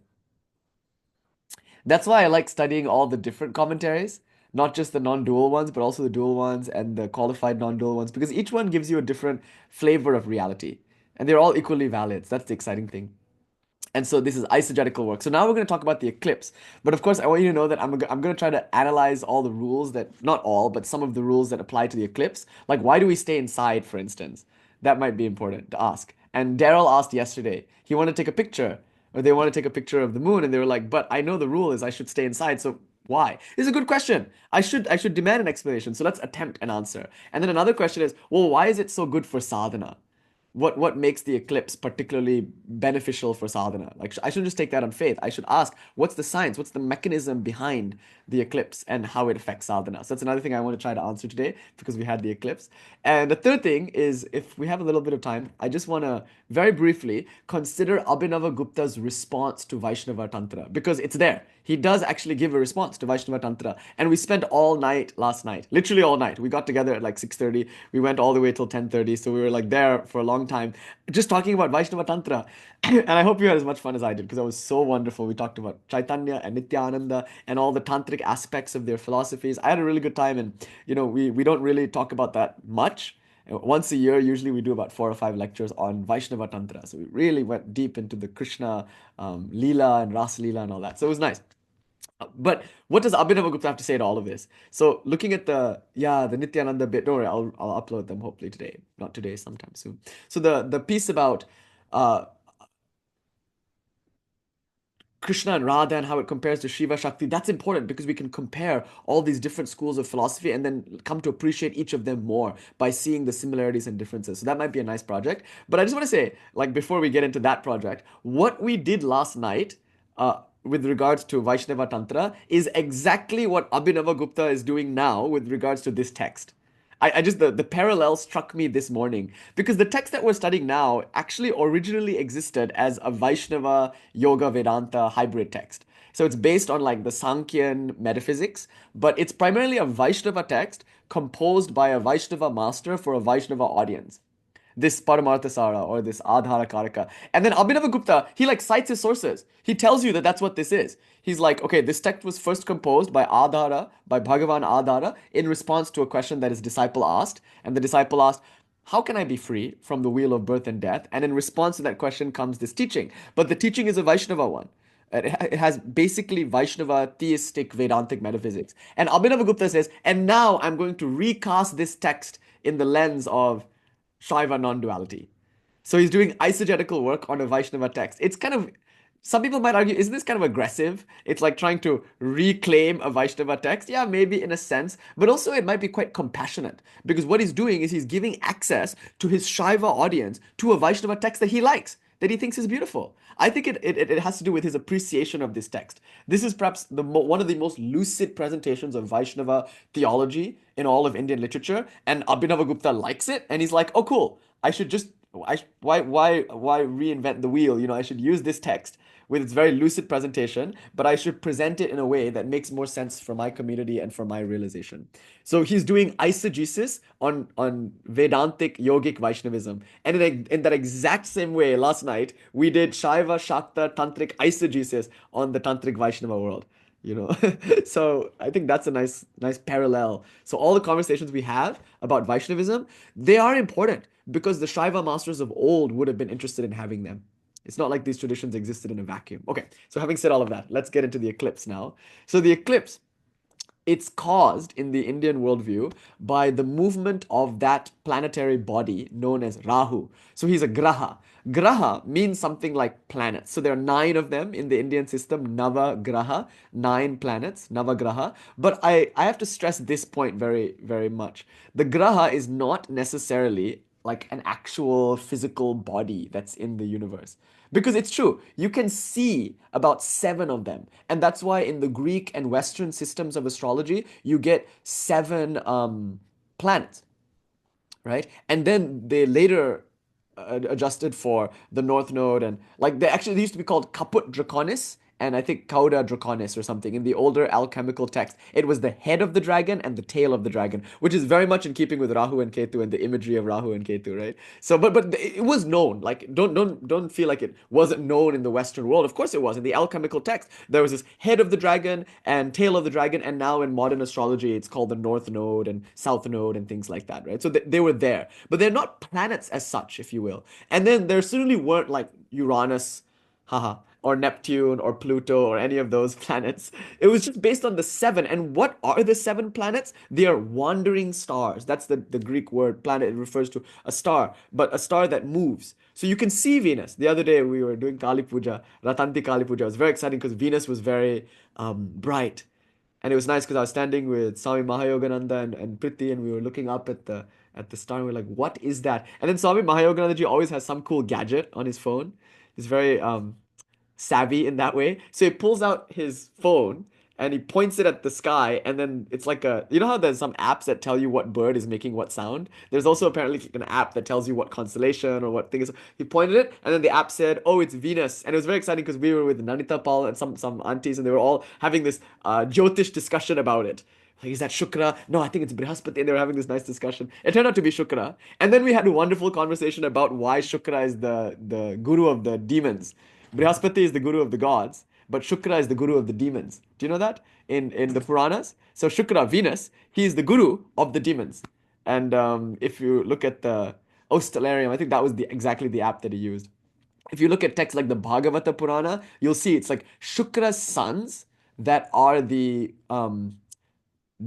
That's why I like studying all the different commentaries, not just the non-dual ones, but also the dual ones and the qualified non-dual ones, because each one gives you a different flavor of reality, and they're all equally valid. So that's the exciting thing. And so this is eisegetical work. So now we're going to talk about the eclipse. But of course, I want you to know that I'm going to try to analyze all the rules that, not all, but some of the rules that apply to the eclipse. Like, why do we stay inside, for instance? That might be important to ask. And Daryl asked yesterday, he wanted to take a picture, or they want to take a picture of the moon, and they were like, but I know the rule is I should stay inside, so why? This is a good question. I should demand an explanation. So let's attempt an answer. And then another question is, well, why is it so good for sadhana? What makes the eclipse particularly beneficial for sadhana? Like, I shouldn't just take that on faith. I should ask, what's the science? What's the mechanism behind the eclipse and how it affects sadhana? So that's another thing I want to try to answer today because we had the eclipse. And the third thing is, if we have a little bit of time, I just want to very briefly consider Abhinava Gupta's response to Vaishnava Tantra because it's there. He does actually give a response to Vaishnava Tantra. And we spent all night last night, literally all night. We got together at like 6:30. We went all the way till 10:30. So we were like there for a long time, just talking about Vaishnava Tantra. And I hope you had as much fun as I did because it was so wonderful. We talked about Chaitanya and Nityananda and all the tantric aspects of their philosophies. I had a really good time. And, we don't really talk about that much. Once a year, usually we do about 4 or 5 lectures on Vaishnava Tantra. So we really went deep into the Krishna Leela and Ras Leela and all that. So it was nice. But what does Abhinava Gupta have to say to all of this? So looking at the Nityananda bit, don't worry, I'll upload them hopefully today. Not today, sometime soon. So the piece about uh Krishna and Radha and how it compares to Shiva Shakti, that's important because we can compare all these different schools of philosophy and then come to appreciate each of them more by seeing the similarities and differences. So that might be a nice project. But I just want to say, like, before we get into that project, what we did last night, with regards to Vaishnava Tantra, is exactly what Abhinava Gupta is doing now with regards to this text. I just the parallel struck me this morning because the text that we're studying now actually originally existed as a Vaishnava Yoga Vedanta hybrid text. So it's based on like the Sankhyan metaphysics, but it's primarily a Vaishnava text composed by a Vaishnava master for a Vaishnava audience, this Paramārthasāra or this Adhara Karaka. And then Abhinava Gupta, he like cites his sources. He tells you that that's what this is. He's like, okay, this text was first composed by Adhara, by Bhagavan Adhara, in response to a question that his disciple asked. And the disciple asked, how can I be free from the wheel of birth and death? And in response to that question comes this teaching. But the teaching is a Vaishnava one. It has basically Vaishnava theistic Vedantic metaphysics. And Abhinava Gupta says, and now I'm going to recast this text in the lens of Shaiva non-duality. So he's doing eisegetical work on a Vaishnava text. It's kind of, some people might argue, isn't this kind of aggressive? It's like trying to reclaim a Vaishnava text. Yeah, maybe in a sense, but also it might be quite compassionate because what he's doing is he's giving access to his Shaiva audience to a Vaishnava text that he likes, that he thinks is beautiful. I think it has to do with his appreciation of this text. This is perhaps one of the most lucid presentations of Vaishnava theology in all of Indian literature, and Abhinava Gupta likes it, and he's like, "Oh, cool! I should just why reinvent the wheel? I should use this text with its very lucid presentation, but I should present it in a way that makes more sense for my community and for my realization." So he's doing eisegesis on Vedantic yogic Vaishnavism. And in that exact same way, last night, we did Shaiva Shakta Tantrik eisegesis on the Tantric Vaishnava world. You know, so I think that's a nice parallel. So all the conversations we have about Vaishnavism, they are important because the Shaiva masters of old would have been interested in having them. It's not like these traditions existed in a vacuum. Okay, so having said all of that, let's get into the eclipse now. So the eclipse, it's caused in the Indian worldview by the movement of that planetary body known as Rahu. So he's a graha. Graha means something like planets. So there are 9 of them in the Indian system, Nava Graha, 9 planets, Nava Graha. But I have to stress this point very, very much. The Graha is not necessarily like an actual physical body that's in the universe. Because it's true, you can see about 7 of them. And that's why in the Greek and Western systems of astrology, you get 7 planets, right? And then they later adjusted for the North Node, and like they used to be called Caput Draconis and I think Cauda Draconis or something in the older alchemical text. It was the head of the dragon and the tail of the dragon, which is very much in keeping with Rahu and Ketu and the imagery of Rahu and Ketu, right? So, but it was known. Like, don't feel like it wasn't known in the Western world. Of course, it was in the alchemical text. There was this head of the dragon and tail of the dragon, and now in modern astrology, it's called the North Node and South Node and things like that, right? So they were there, but they're not planets as such, if you will. And then there certainly weren't like Uranus, haha, or Neptune or Pluto or any of those planets. It was just based on the seven. And what are the seven planets? They are wandering stars. That's the Greek word planet. It refers to a star, but a star that moves. So you can see Venus. The other day we were doing Kali Puja, Ratanti Kali Puja. It was very exciting because Venus was very bright. And it was nice because I was standing with Swami Mahayogananda and Priti, and we were looking up at the star, and we are like, what is that? And then Swami Mahayogananda always has some cool gadget on his phone. He's very savvy in that way. So he pulls out his phone and he points it at the sky, and then it's like you know how there's some apps that tell you what bird is making what sound? There's also apparently an app that tells you what constellation or what thing is. He pointed it, and then the app said, "Oh, it's Venus," and it was very exciting because we were with Nanita Paul and some aunties, and they were all having this Jyotish discussion about it. Like, is that Shukra? No, I think it's Brihaspati. And they were having this nice discussion. It turned out to be Shukra. And then we had a wonderful conversation about why Shukra is the guru of the demons. Brihaspati is the guru of the gods, but Shukra is the guru of the demons. Do you know that? In the Puranas? So Shukra, Venus, he is the guru of the demons. And if you look at the Austelarium, I think that was exactly the app that he used. If you look at texts like the Bhagavata Purana, you'll see it's like Shukra's sons that are the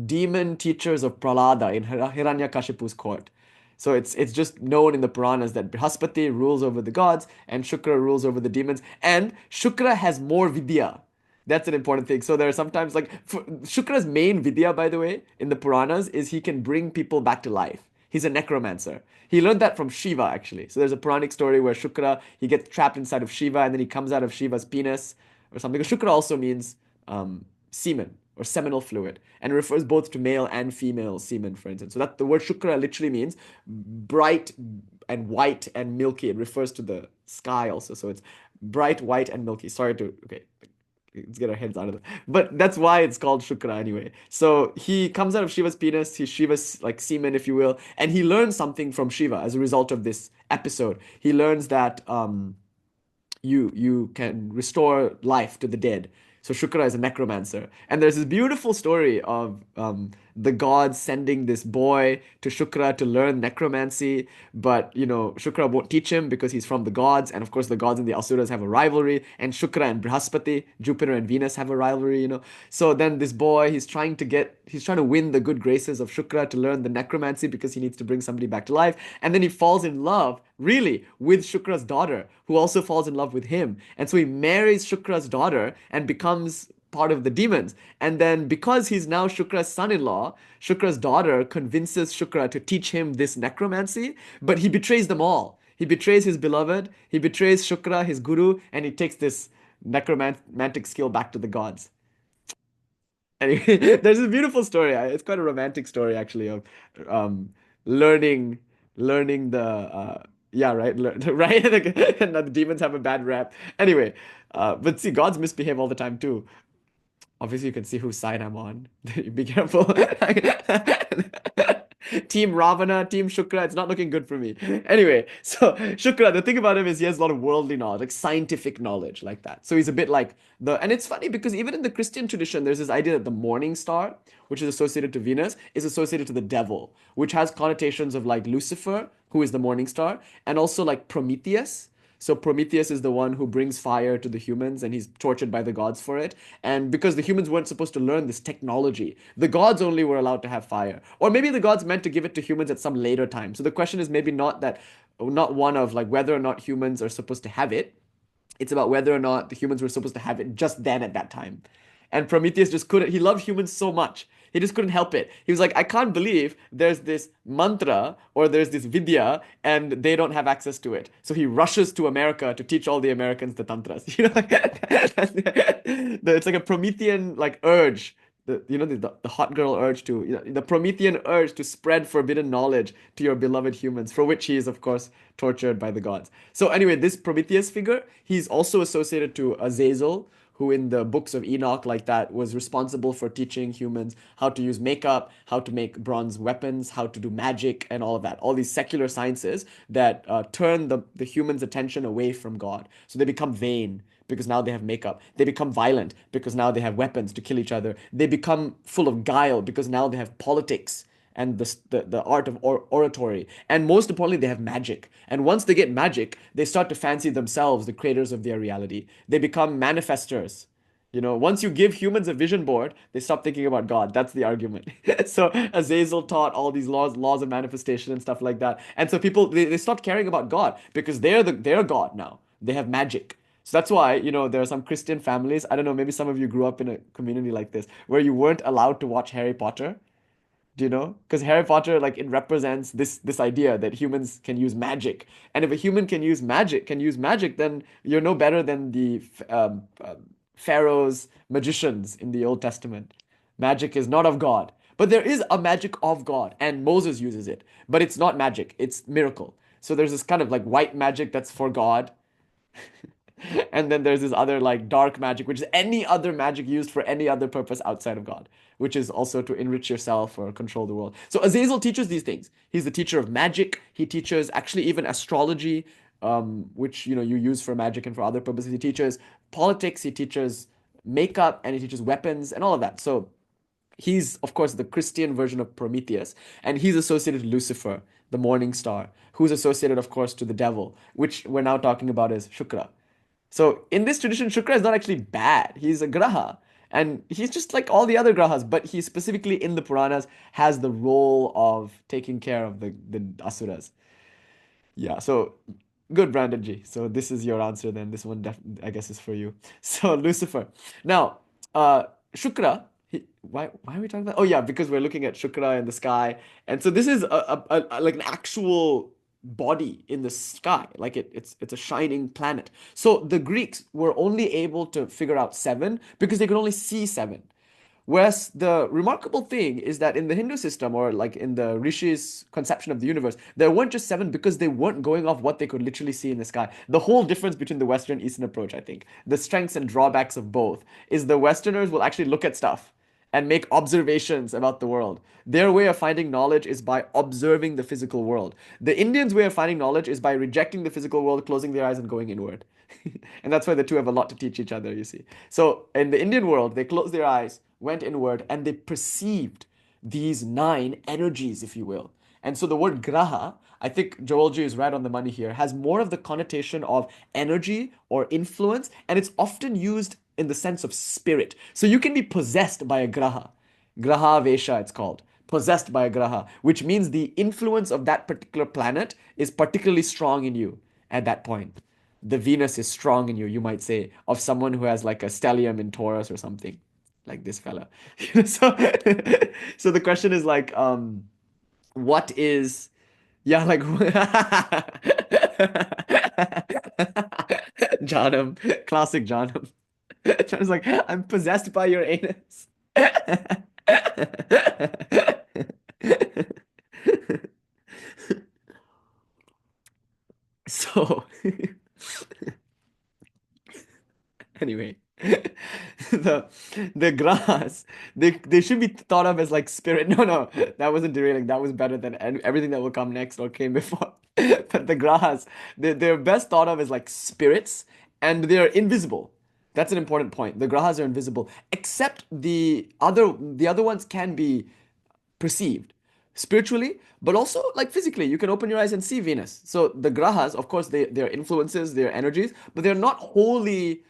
demon teachers of Prahlada in Hiranyakashipu's court. So it's just known in the Puranas that Brihaspati rules over the gods and Shukra rules over the demons. And Shukra has more vidya. That's an important thing. So there are sometimes like Shukra's main vidya, by the way, in the Puranas is he can bring people back to life. He's a necromancer. He learned that from Shiva, actually. So there's a Puranic story where Shukra, he gets trapped inside of Shiva and then he comes out of Shiva's penis or something. Shukra also means semen or seminal fluid, and it refers both to male and female semen, for instance. So that the word Shukra literally means bright and white and milky. It refers to the sky also. So it's bright, white, and milky. Okay, let's get our heads out of it. But that's why it's called Shukra anyway. So he comes out of Shiva's penis, he's Shiva's like semen, if you will, and he learns something from Shiva as a result of this episode. He learns that you can restore life to the dead. So Shukra is a necromancer. And there's this beautiful story of the gods sending this boy to Shukra to learn necromancy. But, Shukra won't teach him because he's from the gods. And of course, the gods and the Asuras have a rivalry. And Shukra and Brihaspati, Jupiter and Venus have a rivalry, So then this boy, he's trying to win the good graces of Shukra to learn the necromancy because he needs to bring somebody back to life. And then he falls in love, really, with Shukra's daughter, who also falls in love with him. And so he marries Shukra's daughter and becomes part of the demons. And then because he's now Shukra's son-in-law, Shukra's daughter convinces Shukra to teach him this necromancy, but he betrays them all. He betrays his beloved, he betrays Shukra, his guru, and he takes this necromantic skill back to the gods. Anyway, there's a beautiful story. It's quite a romantic story, actually, of learning the yeah, right, right. And the demons have a bad rap. Anyway, but see, gods misbehave all the time too. Obviously, you can see whose side I'm on. Be careful. Team Ravana, Team Shukra, it's not looking good for me. Anyway, so Shukra, the thing about him is he has a lot of worldly knowledge, like scientific knowledge, like that. So he's a bit like and it's funny because even in the Christian tradition, there's this idea that the morning star, which is associated to Venus, is associated to the devil, which has connotations of like Lucifer, who is the morning star, and also like Prometheus. So Prometheus is the one who brings fire to the humans and he's tortured by the gods for it. And because the humans weren't supposed to learn this technology, the gods only were allowed to have fire. Or maybe the gods meant to give it to humans at some later time. So the question is maybe not one of like whether or not humans are supposed to have it. It's about whether or not the humans were supposed to have it just then at that time. And Prometheus just couldn't, he loved humans so much. He just couldn't help it. He was like, I can't believe there's this mantra or there's this vidya and they don't have access to it. So he rushes to America to teach all the Americans the tantras. It's like a Promethean like urge the hot girl urge to, the Promethean urge to spread forbidden knowledge to your beloved humans, for which he is, of course, tortured by the gods. So anyway, this Prometheus figure, he's also associated to Azazel, who in the books of Enoch, like that, was responsible for teaching humans how to use makeup, how to make bronze weapons, how to do magic, and all of that. All these secular sciences that turn the humans' attention away from God. So they become vain because now they have makeup. They become violent because now they have weapons to kill each other. They become full of guile because now they have politics and the art of oratory. And most importantly, they have magic. And once they get magic, they start to fancy themselves the creators of their reality. They become manifestors. Once you give humans a vision board, they stop thinking about God. That's the argument. So Azazel taught all these laws of manifestation and stuff like that. And so people they stopped caring about God because they're God now. They have magic. So that's why, there are some Christian families. I don't know, maybe some of you grew up in a community like this where you weren't allowed to watch Harry Potter. Do you know? Because Harry Potter, like, it represents this idea that humans can use magic, and if a human can use magic, then you're no better than the pharaohs, magicians in the Old Testament. Magic is not of God, but there is a magic of God, and Moses uses it, but it's not magic; it's miracle. So there's this kind of like white magic that's for God, and then there's this other like dark magic, which is any other magic used for any other purpose outside of God, which is also to enrich yourself or control the world. So Azazel teaches these things. He's the teacher of magic. He teaches actually even astrology, which you use for magic and for other purposes. He teaches politics. He teaches makeup, and he teaches weapons and all of that. So he's, of course, the Christian version of Prometheus, and he's associated with Lucifer, the morning star, who's associated, of course, to the devil, which we're now talking about as Shukra. So in this tradition, Shukra is not actually bad. He's a graha. And he's just like all the other grahas, but he specifically in the Puranas has the role of taking care of the asuras. Yeah, so good, Brandon G. So this is your answer then. This one, I guess, is for you. So Lucifer. Now, Shukra. Why are we talking about? Oh yeah, because we're looking at Shukra in the sky, and so this is like an actual body in the sky, like it's a shining planet. So the Greeks were only able to figure out seven because they could only see seven. Whereas the remarkable thing is that in the Hindu system, or like in the Rishis' conception of the universe, there weren't just seven because they weren't going off what they could literally see in the sky. The whole difference between the Western and Eastern approach, I think, the strengths and drawbacks of both, is the Westerners will actually look at stuff and make observations about the world. Their way of finding knowledge is by observing the physical world. The Indians' way of finding knowledge is by rejecting the physical world, closing their eyes, and going inward. And that's why the two have a lot to teach each other, you see. So in the Indian world, they closed their eyes, went inward, and they perceived these nine energies, if you will. And so the word graha, I think Joelji is right on the money here, has more of the connotation of energy or influence, and it's often used in the sense of spirit. So you can be possessed by a graha. Graha Vesha, it's called. Possessed by a graha, which means the influence of that particular planet is particularly strong in you at that point. The Venus is strong in you, you might say, of someone who has like a stellium in Taurus or something, like this fella. So, so the question is like, what is, yeah, like, Janam, classic Janam. John's like, I'm possessed by your anus. So, anyway, the the grass, they should be thought of as like spirit. No, no, that wasn't derailing. That was better than everything that will come next or came before. But the grass, they're best thought of as like spirits, and they're invisible. That's an important point. The grahas are invisible, except the other ones can be perceived spiritually, but also like physically. You can open your eyes and see Venus. So the grahas, of course, they're influences, they're energies, but they're not wholly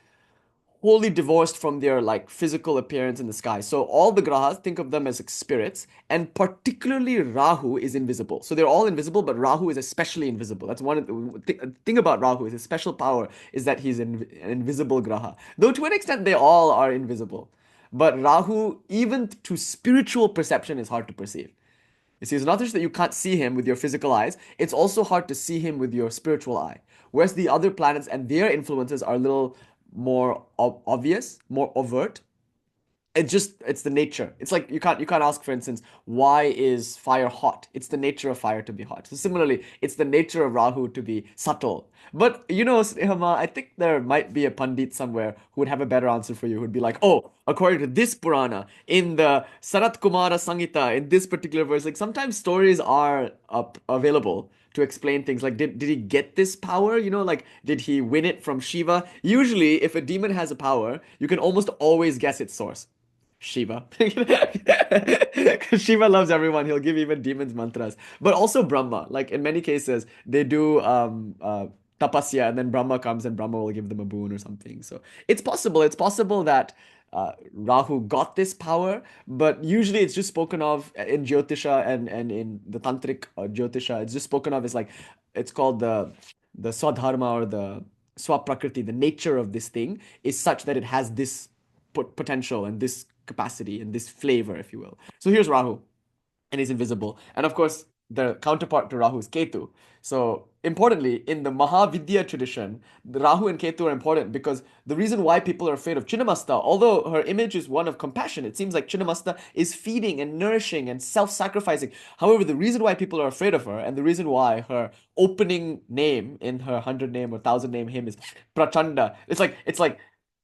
divorced from their like physical appearance in the sky. So all the grahas, think of them as like spirits, and particularly Rahu is invisible. So they're all invisible, but Rahu is especially invisible. That's one of the thing about Rahu is his special power is that he's an invisible graha. Though to an extent they all are invisible. But Rahu, even to spiritual perception, is hard to perceive. You see, it's not just that you can't see him with your physical eyes, it's also hard to see him with your spiritual eye. Whereas the other planets and their influences are a little more obvious, more overt. It's the nature. It's like you can't ask, for instance, why is fire hot? It's the nature of fire to be hot. So similarly, it's the nature of Rahu to be subtle. But Snehama, I think there might be a Pandit somewhere who would have a better answer for you, who'd be like, oh, according to this Purana, in the Sarat Kumara Sangita, in this particular verse, like sometimes stories are available to explain things. Like, did he get this power? Like, did he win it from Shiva? Usually, if a demon has a power, you can almost always guess its source. Shiva. Because Shiva loves everyone. He'll give even demons mantras. But also Brahma. Like in many cases, they do tapasya, and then Brahma comes and Brahma will give them a boon or something. So it's possible. It's possible that Rahu got this power, but usually it's just spoken of in Jyotisha and in the Tantrik Jyotisha. It's just spoken of as like, it's called the Swadharma, or the Swaprakriti. The nature of this thing is such that it has this potential and this capacity and this flavor, if you will. So here's Rahu, and he's invisible. And of course, the counterpart to Rahu is Ketu. So importantly, in the Mahavidya tradition, the Rahu and Ketu are important because the reason why people are afraid of Chinnamasta, although her image is one of compassion, it seems like Chinnamasta is feeding and nourishing and self-sacrificing. However, the reason why people are afraid of her, and the reason why her opening name in her 100 name or 1,000 name hymn is Prachanda, it's like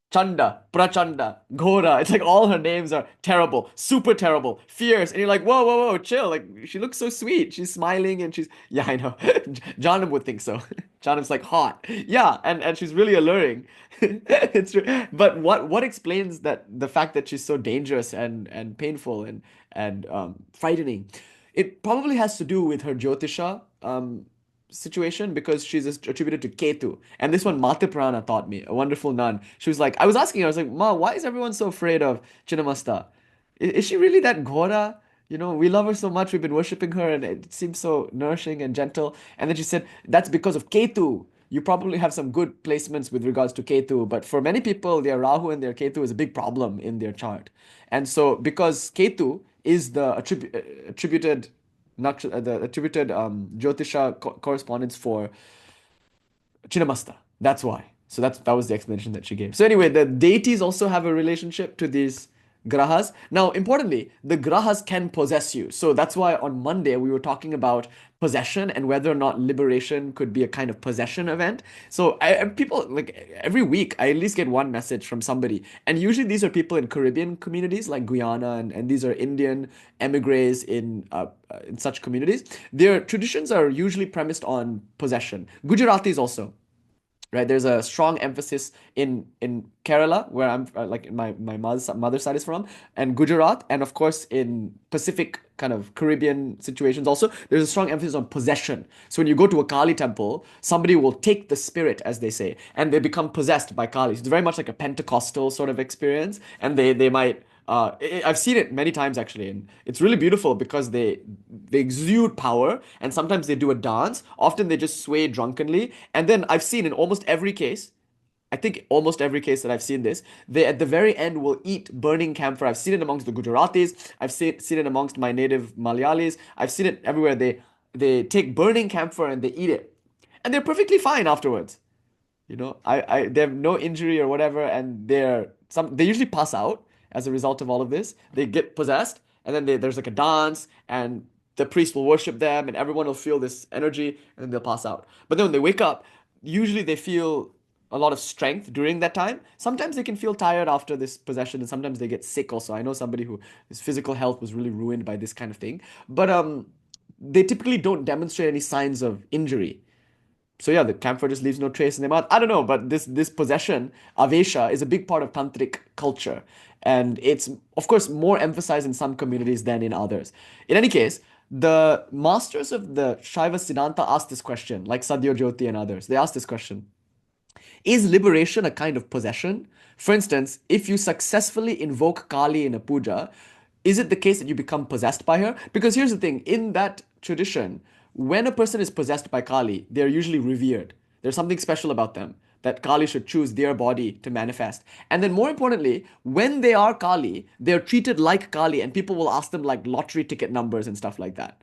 Chanda, Prachanda, Ghora. It's like all her names are terrible, super terrible, fierce. And you're like, whoa, whoa, whoa, chill. Like, she looks so sweet. She's smiling and she's, yeah, I know. Janam would think so. Janam's like hot. Yeah, and she's really alluring. It's true. But what explains that the fact that she's so dangerous and painful and frightening? It probably has to do with her Jyotisha situation, because she's attributed to Ketu. And this one Mata Prana taught me, a wonderful nun. She was like, I was asking her, I was like, Ma, why is everyone so afraid of Chinnamasta? Is she really that Ghora? We love her so much, we've been worshipping her, and it seems so nourishing and gentle. And then she said, that's because of Ketu. You probably have some good placements with regards to Ketu, but for many people, their Rahu and their Ketu is a big problem in their chart. And so, because Ketu is the attributed the attributed Jyotisha correspondence for Chinnamasta. That's why. So that was the explanation that she gave. So anyway, the deities also have a relationship to these grahas. Now, importantly, the grahas can possess you. So that's why on Monday we were talking about possession and whether or not liberation could be a kind of possession event. So people, like, every week I at least get one message from somebody, and usually these are people in Caribbean communities like Guyana, and these are Indian emigres in such communities. Their traditions are usually premised on possession. Gujaratis also, right? There's a strong emphasis in Kerala, where I'm like my mother's side is from, and Gujarat, and of course in Pacific kind of Caribbean situations also, there's a strong emphasis on possession. So when you go to a Kali temple, somebody will take the spirit, as they say, and they become possessed by Kali. So it's very much like a Pentecostal sort of experience, and they might I've seen it many times actually, and it's really beautiful because they exude power, and sometimes they do a dance. Often they just sway drunkenly, and then I've seen in almost every case, I think almost every case that I've seen this, they at the very end will eat burning camphor. I've seen it amongst the Gujaratis. I've seen it amongst my native Malayalis. I've seen it everywhere. They take burning camphor and they eat it, and they're perfectly fine afterwards. They have no injury or whatever, and they usually pass out as a result of all of this. They get possessed, and then there's like a dance, and the priest will worship them, and everyone will feel this energy, and then they'll pass out. But then when they wake up, usually they feel a lot of strength during that time. Sometimes they can feel tired after this possession, and sometimes they get sick also. I know somebody who his physical health was really ruined by this kind of thing, but they typically don't demonstrate any signs of injury. So yeah, the camphor just leaves no trace in their mouth. I don't know, but this possession, avesha, is a big part of tantric culture, and it's of course more emphasized in some communities than in others. In any case, the masters of the Shaiva Siddhanta asked this question, like Sadhya Jyoti and others. They asked this question: is liberation a kind of possession? For instance, if you successfully invoke Kali in a puja, is it the case that you become possessed by her? Because here's the thing, in that tradition, when a person is possessed by Kali, they're usually revered. There's something special about them, that Kali should choose their body to manifest. And then more importantly, when they are Kali, they're treated like Kali, and people will ask them like lottery ticket numbers and stuff like that.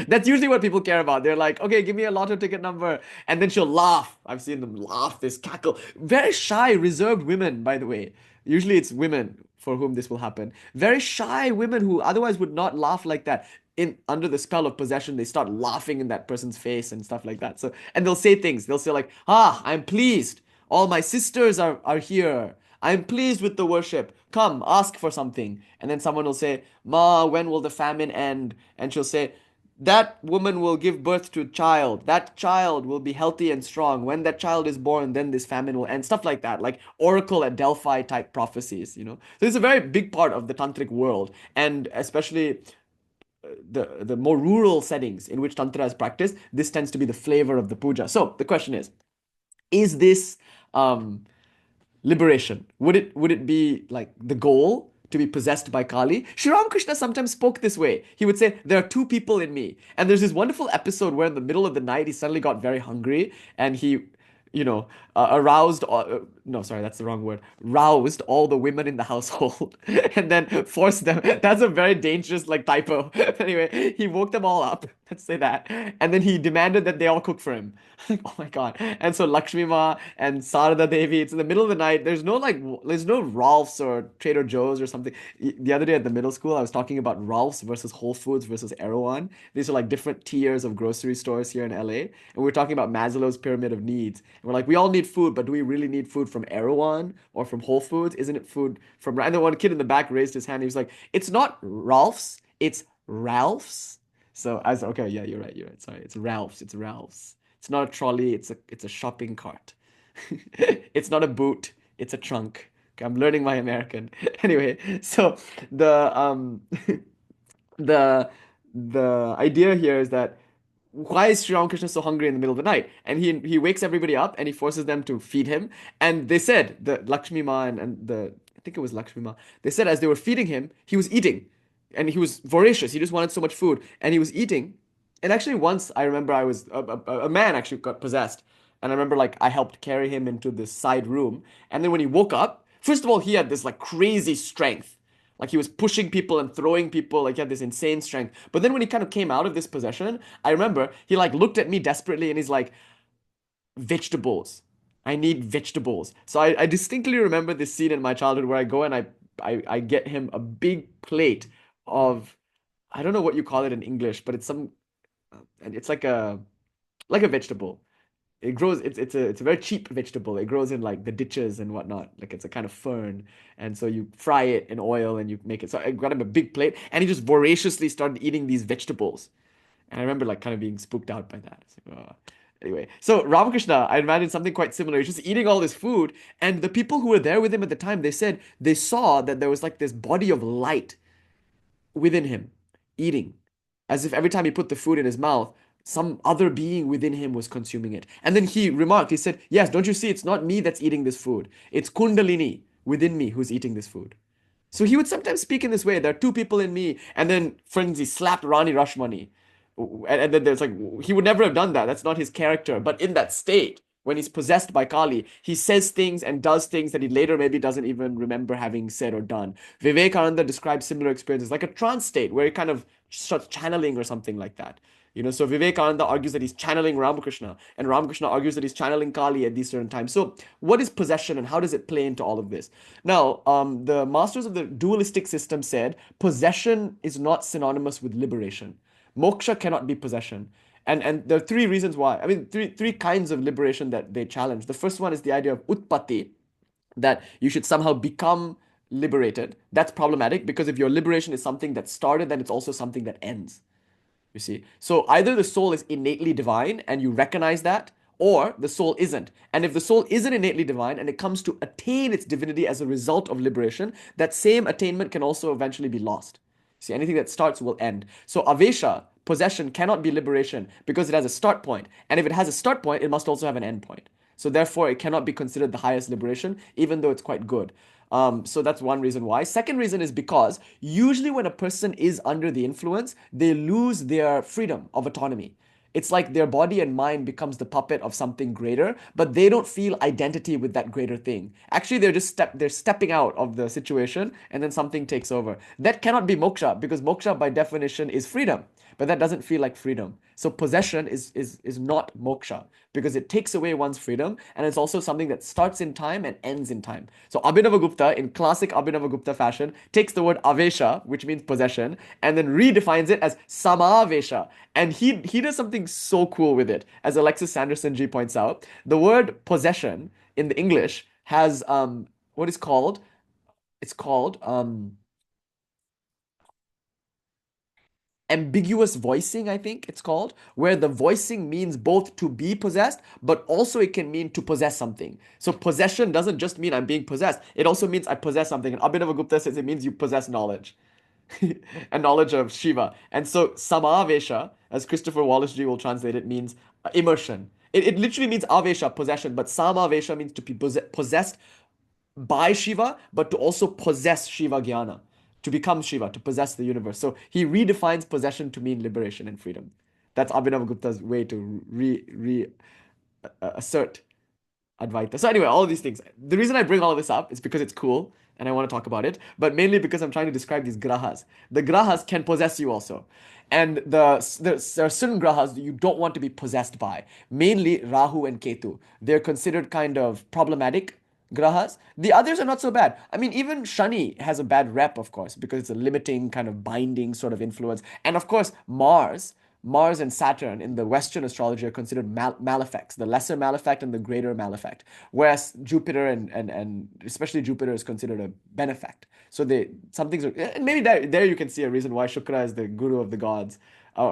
That's usually what people care about. They're like, okay, give me a lotto ticket number. And then she'll laugh. I've seen them laugh, this cackle. Very shy, reserved women, by the way. Usually it's women for whom this will happen. Very shy women who otherwise would not laugh like that. In under the spell of possession, they start laughing in that person's face and stuff like that. So, and they'll say things. They'll say like, "Ah, I'm pleased. All my sisters are here. I'm pleased with the worship. Come, ask for something." And then someone will say, "Ma, when will the famine end?" And she'll say, that woman will give birth to a child. That child will be healthy and strong. When that child is born, then this famine will end. Stuff like that, like Oracle at Delphi type prophecies, you know. So it's a very big part of the tantric world, and especially the more rural settings in which tantra is practiced, this tends to be the flavor of the puja. So the question is this liberation? Would it be like the goal to be possessed by Kali? Sri Ramakrishna sometimes spoke this way. He would say, there are two people in me. And there's this wonderful episode where in the middle of the night, he suddenly got very hungry and he, aroused, no, sorry, that's the wrong word, roused all the women in the household and then forced them. That's a very dangerous, like, typo. Anyway, he woke them all up, let's say that. And then he demanded that they all cook for him. Oh my God. And so Lakshmi Ma and Sarada Devi, it's in the middle of the night. There's no Ralph's or Trader Joe's or something. The other day at the middle school, I was talking about Ralph's versus Whole Foods versus Erewhon. These are like different tiers of grocery stores here in LA. And we were talking about Maslow's pyramid of needs. And we're like, we all need food, but do we really need food from Erewhon or from Whole Foods? Isn't it food from... And then one kid in the back raised his hand. He was like, it's not Ralph's, it's Ralph's. So I was okay, yeah, you're right. Sorry, it's Ralph's. It's Ralph's. It's not a trolley, it's a shopping cart. It's not a boot, it's a trunk. Okay, I'm learning my American. Anyway, so the the idea here is that why is Sri Ramakrishna so hungry in the middle of the night? And he wakes everybody up and he forces them to feed him. And they said, the Lakshmi Ma and the I think it was Lakshmi Ma, they said as they were feeding him, he was eating. And he was voracious. He just wanted so much food. And he was eating. And actually, once I remember I was a man actually got possessed, and I remember like I helped carry him into this side room. And then when he woke up, first of all, he had this like crazy strength, like he was pushing people and throwing people, like he had this insane strength. But then when he kind of came out of this possession, I remember he like looked at me desperately, and he's like, "Vegetables, I need vegetables." So I distinctly remember this scene in my childhood where I go and I get him a big plate of, I don't know what you call it in English, but it's some and it's like a vegetable. It grows. It's a very cheap vegetable. It grows in like the ditches and whatnot. Like it's a kind of fern, and so you fry it in oil and you make it. So I got him a big plate, and he just voraciously started eating these vegetables. And I remember like kind of being spooked out by that. It's like, oh. Anyway, so Ramakrishna, I imagine something quite similar. He's just eating all this food, and the people who were there with him at the time, they said they saw that there was like this body of light within him, eating, as if every time he put the food in his mouth, some other being within him was consuming it. And then he remarked, he said, yes, don't you see, it's not me that's eating this food. It's Kundalini within me who's eating this food. So he would sometimes speak in this way. There are two people in me. And then, friends, he slapped Rani Rashmani. And then there's like, he would never have done that. That's not his character. But in that state, when he's possessed by Kali, he says things and does things that he later maybe doesn't even remember having said or done. Vivekananda describes similar experiences, like a trance state where he kind of starts channeling or something like that. So Vivekananda argues that he's channeling Ramakrishna, and Ramakrishna argues that he's channeling Kali at these certain times. So, what is possession and how does it play into all of this? Now, the masters of the dualistic system said possession is not synonymous with liberation. Moksha cannot be possession. And there are three reasons why. I mean, three kinds of liberation that they challenge. The first one is the idea of utpatti, that you should somehow become liberated. That's problematic because if your liberation is something that started, then it's also something that ends. You see? So either the soul is innately divine and you recognize that, or the soul isn't. And if the soul isn't innately divine and it comes to attain its divinity as a result of liberation, that same attainment can also eventually be lost. See, anything that starts will end. So avesha, possession, cannot be liberation because it has a start point. And if it has a start point, it must also have an end point. So therefore, it cannot be considered the highest liberation, even though it's quite good. So that's one reason why. Second reason is because usually when a person is under the influence, they lose their freedom of autonomy. it's like their body and mind becomes the puppet of something greater, but they don't feel identity with that greater thing. Actually, they're stepping out of the situation, and then something takes over. That cannot be moksha, because moksha by definition is freedom, but that doesn't feel like freedom. So possession is not moksha, because it takes away one's freedom, and it's also something that starts in time and ends in time. So Abhinava Gupta, in classic Abhinava Gupta fashion, takes the word avesha, which means possession, and then redefines it as samavesha. And he does something so cool with it. As Alexis Sanderson G points out, the word possession in the English has what is called, it's called ambiguous voicing, I think it's called, where the voicing means both to be possessed, but also it can mean to possess something. So possession doesn't just mean I'm being possessed, it also means I possess something. And Abhinava Gupta says it means you possess knowledge. And knowledge of Shiva. And so samavesha, as Christopher Wallace G will translate it, means immersion. It literally means avesha, possession, but samavesha means to be possessed by Shiva, but to also possess Shiva Jnana, to become Shiva, to possess the universe. So he redefines possession to mean liberation and freedom. That's Abhinav Gupta's way to assert Advaita. So anyway, all of these things. The reason I bring all of this up is because it's cool and I want to talk about it, but mainly because I'm trying to describe these grahas. The grahas can possess you also. And there are certain grahas that you don't want to be possessed by, mainly Rahu and Ketu. They're considered kind of problematic grahas. The others are not so bad. I mean, even Shani has a bad rep, of course, because it's a limiting kind of binding sort of influence. And of course, Mars and Saturn in the Western astrology are considered malefacts, the lesser malefact and the greater malefact, whereas Jupiter and especially Jupiter is considered a benefact. So some things are, and maybe there you can see a reason why Shukra is the guru of the gods,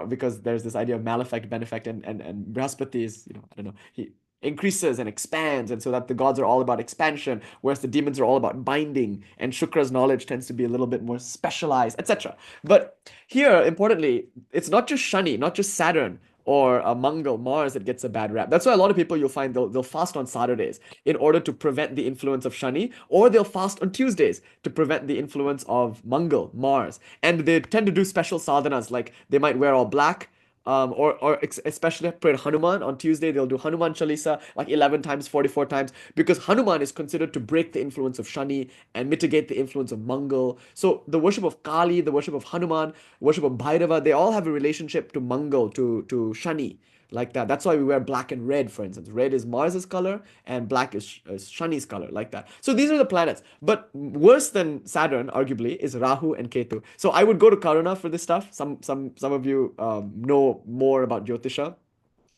because there's this idea of malefact, benefact, and Brihaspati is, I don't know, he increases and expands, and so that the gods are all about expansion, whereas the demons are all about binding, and Shukra's knowledge tends to be a little bit more specialized, etc. But here, importantly, it's not just Shani, not just Saturn or Mangal, Mars that gets a bad rap. That's why a lot of people you'll find they'll fast on Saturdays in order to prevent the influence of Shani, or they'll fast on Tuesdays to prevent the influence of Mangal, Mars. And they tend to do special sadhanas, like they might wear all black, or especially pray Hanuman on Tuesday. They'll do Hanuman Chalisa like 11 times, 44 times, because Hanuman is considered to break the influence of Shani and mitigate the influence of Mangal. So the worship of Kali, the worship of Hanuman, worship of Bhairava, they all have a relationship to Mangal, to Shani, like that. That's why we wear black and red, for instance. Red is Mars's color and black is Shani's color, like that. So these are the planets. But worse than Saturn, arguably, is Rahu and Ketu. So I would go to Karuna for this stuff. Some of you know more about Jyotisha.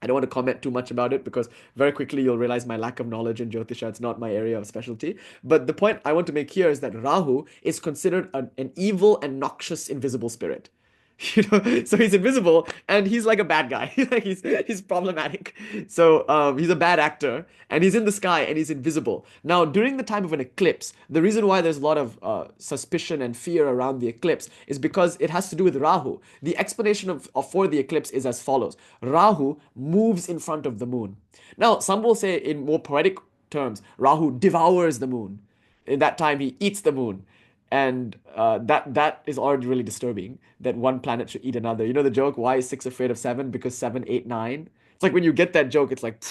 I don't want to comment too much about it because very quickly you'll realize my lack of knowledge in Jyotisha. It's not my area of specialty. But the point I want to make here is that Rahu is considered an evil and noxious invisible spirit. So he's invisible and he's like a bad guy. He's problematic. So he's a bad actor and he's in the sky and he's invisible. Now, during the time of an eclipse, the reason why there's a lot of suspicion and fear around the eclipse is because it has to do with Rahu. The explanation for the eclipse is as follows: Rahu moves in front of the moon. Now, some will say in more poetic terms, Rahu devours the moon. In that time, he eats the moon. And that is already really disturbing, that one planet should eat another. You know the joke, why is 6 afraid of 7? Because 7 ate 9. It's like when you get that joke, it's like,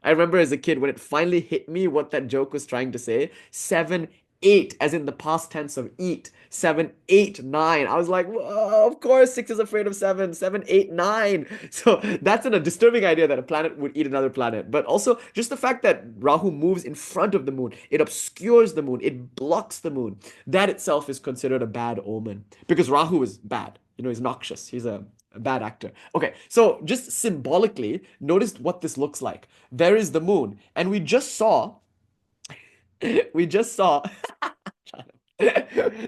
I remember as a kid when it finally hit me what that joke was trying to say. 7, 8, as in the past tense of eat. 7, 8, 9. I was like, whoa, of course 6 is afraid of 7. 7, 8, 9. So that's a disturbing idea that a planet would eat another planet. But also just the fact that Rahu moves in front of the moon, it obscures the moon, it blocks the moon. That itself is considered a bad omen because Rahu is bad. He's noxious. He's a bad actor. Okay, so just symbolically, notice what this looks like. There is the moon, and we just saw. We just saw.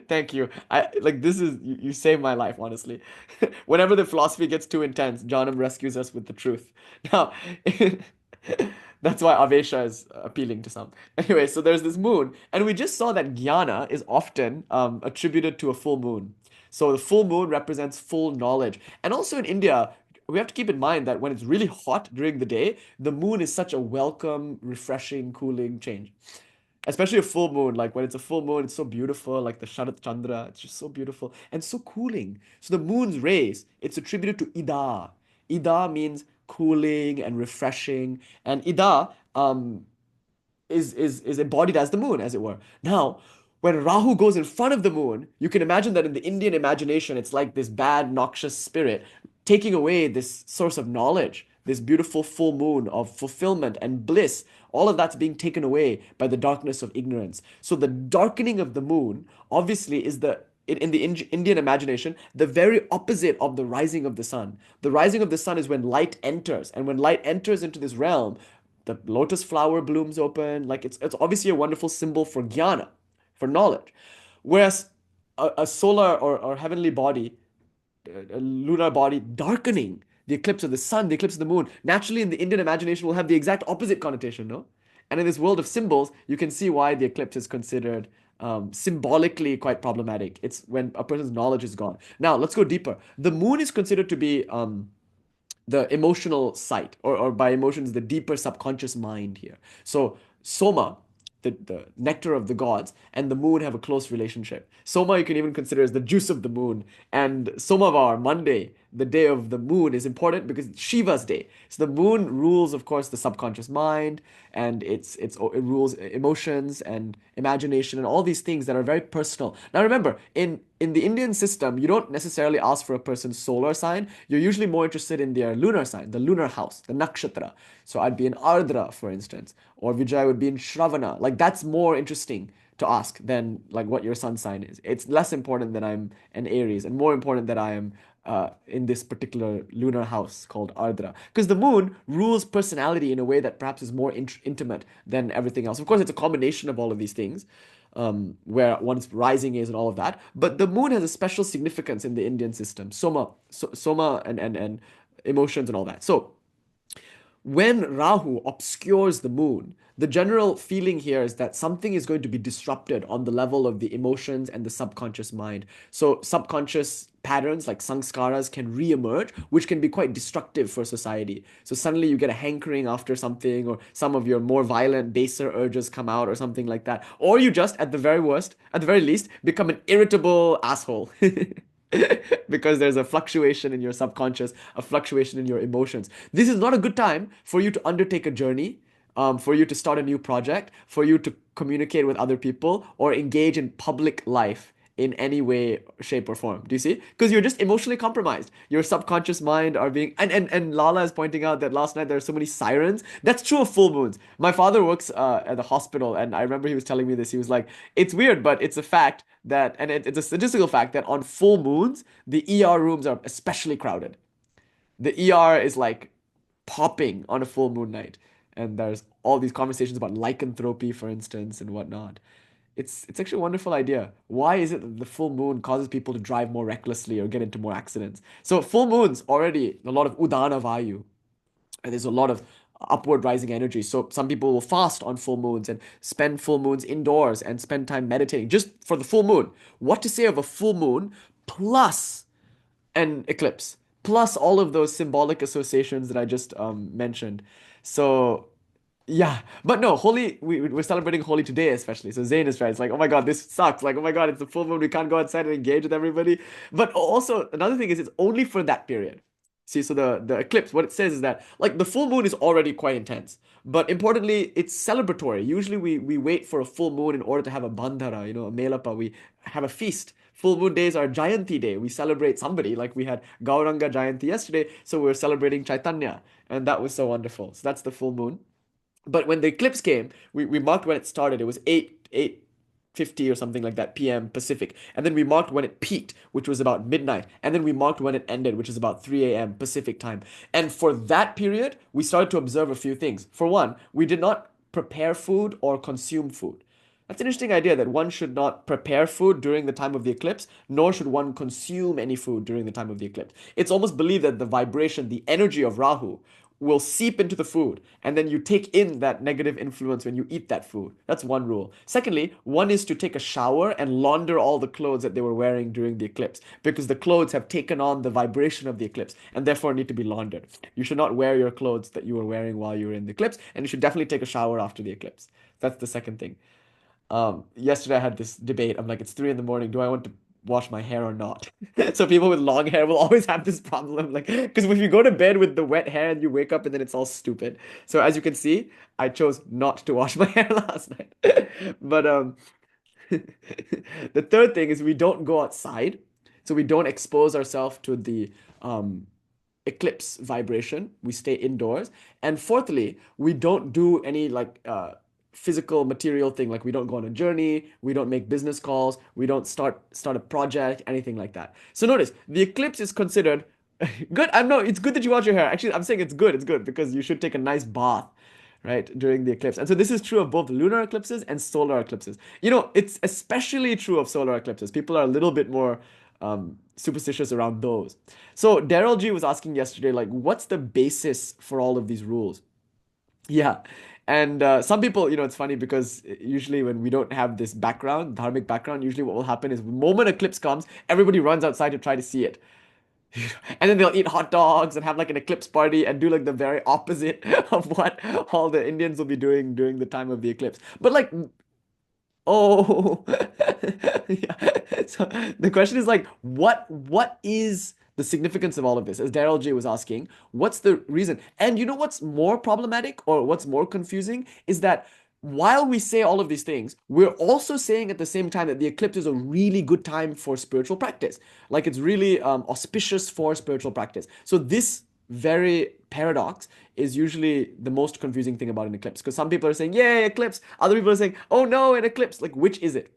Thank you. I like this is you saved my life, honestly. Whenever the philosophy gets too intense, Johnam rescues us with the truth. Now, that's why Avesha is appealing to some. Anyway, so there's this moon, and we just saw that jnana is often attributed to a full moon. So the full moon represents full knowledge. And also in India, we have to keep in mind that when it's really hot during the day, the moon is such a welcome, refreshing, cooling change. Especially a full moon, like when it's a full moon, it's so beautiful, like the Sharat Chandra, it's just so beautiful and so cooling. So the moon's rays, it's attributed to Ida. Ida means cooling and refreshing, and Ida is embodied as the moon, as it were. Now, when Rahu goes in front of the moon, you can imagine that in the Indian imagination, it's like this bad, noxious spirit taking away this source of knowledge, this beautiful full moon of fulfillment and bliss. All of that's being taken away by the darkness of ignorance. So the darkening of the moon obviously is in the Indian imagination, the very opposite of the rising of the sun. The rising of the sun is when light enters, and when light enters into this realm, the lotus flower blooms open. Like it's obviously a wonderful symbol for jnana, for knowledge. Whereas a solar or heavenly body, a lunar body darkening, the eclipse of the sun, the eclipse of the moon, naturally in the Indian imagination will have the exact opposite connotation, no? And in this world of symbols, you can see why the eclipse is considered symbolically quite problematic. It's when a person's knowledge is gone. Now, let's go deeper. The moon is considered to be the emotional site, or by emotions, the deeper subconscious mind here. So Soma, the nectar of the gods, and the moon have a close relationship. Soma you can even consider as the juice of the moon, and Somavar, Monday, the day of the moon, is important because it's Shiva's day. So the moon rules, of course, the subconscious mind, and it rules emotions and imagination and all these things that are very personal. Now remember, in the Indian system, you don't necessarily ask for a person's solar sign. You're usually more interested in their lunar sign, the lunar house, the nakshatra. So I'd be in Ardra, for instance, or Vijay would be in Shravana. Like that's more interesting to ask than like what your sun sign is. It's less important that I'm an Aries and more important that I am in this particular lunar house called Ardra. Because the moon rules personality in a way that perhaps is more intimate than everything else. Of course, it's a combination of all of these things, where one's rising is and all of that. But the moon has a special significance in the Indian system. Soma and emotions and all that. So when Rahu obscures the moon, the general feeling here is that something is going to be disrupted on the level of the emotions and the subconscious mind. So subconscious patterns like sanskaras can re-emerge, which can be quite destructive for society. So suddenly you get a hankering after something, or some of your more violent, baser urges come out, or something like that. Or you just, at the very worst, at the very least, become an irritable asshole. Because there's a fluctuation in your subconscious, a fluctuation in your emotions. This is not a good time for you to undertake a journey, for you to start a new project, for you to communicate with other people, or engage in public life in any way, shape, or form. Do you see? Because you're just emotionally compromised. Your subconscious mind are being and Lala is pointing out that last night there are so many sirens. That's true of full moons. My father works at the hospital, and I remember he was telling me this. He was like, "It's weird, but it's a fact that, and it's a statistical fact that on full moons, the ER rooms are especially crowded. The ER is like popping on a full moon night, and there's all these conversations about lycanthropy, for instance, and whatnot. It's actually a wonderful idea. Why is it that the full moon causes people to drive more recklessly or get into more accidents? So full moons already a lot of udana vayu, and there's a lot of upward rising energy. So some people will fast on full moons and spend full moons indoors and spend time meditating just for the full moon. What to say of a full moon plus an eclipse, plus all of those symbolic associations that I just mentioned? So yeah, but no, Holi, we're celebrating Holi today, especially. So Zayn is right. It's like, oh my God, this sucks. Like, oh my God, it's the full moon. We can't go outside and engage with everybody. But also, another thing is, it's only for that period. See, so the eclipse, what it says is that, like, the full moon is already quite intense. But importantly, it's celebratory. Usually, we wait for a full moon in order to have a bandhara, a melapa. We have a feast. Full moon days are Jayanti day. We celebrate somebody. Like, we had Gauranga Jayanti yesterday. So we're celebrating Chaitanya. And that was so wonderful. So that's the full moon. But when the eclipse came, we marked when it started. It was 8:50 or something like that p.m. Pacific. And then we marked when it peaked, which was about midnight. And then we marked when it ended, which is about 3 a.m. Pacific time. And for that period, we started to observe a few things. For one, we did not prepare food or consume food. That's an interesting idea that one should not prepare food during the time of the eclipse, nor should one consume any food during the time of the eclipse. It's almost believed that the vibration, the energy of Rahu will seep into the food, and then you take in that negative influence when you eat that food. That's one rule. Secondly, one is to take a shower and launder all the clothes that they were wearing during the eclipse, because the clothes have taken on the vibration of the eclipse and therefore need to be laundered. You should not wear your clothes that you were wearing while you were in the eclipse, and you should definitely take a shower after the eclipse. That's the second thing. Yesterday I had this debate. I'm like, it's 3 in the morning. Do I want to wash my hair or not. So people with long hair will always have this problem, like, because if you go to bed with the wet hair and you wake up and then it's all stupid. So as you can see, I chose not to wash my hair last night. But the third thing is we don't go outside, so we don't expose ourselves to the um eclipse vibration. We stay indoors. And fourthly, we don't do any like physical material thing, like we don't go on a journey, we don't make business calls, we don't start a project, anything like that. So notice the eclipse is considered good. I'm no, it's good that you wash your hair. Actually, I'm saying it's good because you should take a nice bath, right, during the eclipse. And so this is true of both lunar eclipses and solar eclipses. You know, it's especially true of solar eclipses. People are a little bit more superstitious around those. So Daryl G was asking yesterday, like, what's the basis for all of these rules? Yeah. And some people, you know, it's funny because usually when we don't have this background, dharmic background, usually what will happen is the moment eclipse comes, everybody runs outside to try to see it. And then they'll eat hot dogs and have like an eclipse party and do like the very opposite of what all the Indians will be doing during the time of the eclipse. But like, oh, yeah. So the question is like, what is the significance of all of this? As Daryl J was asking, what's the reason? And you know what's more problematic or what's more confusing is that while we say all of these things, we're also saying at the same time that the eclipse is a really good time for spiritual practice. Like it's really auspicious for spiritual practice. So this very paradox is usually the most confusing thing about an eclipse because some people are saying, "Yay, eclipse!" Other people are saying, "Oh no, an eclipse!" Like, which is it?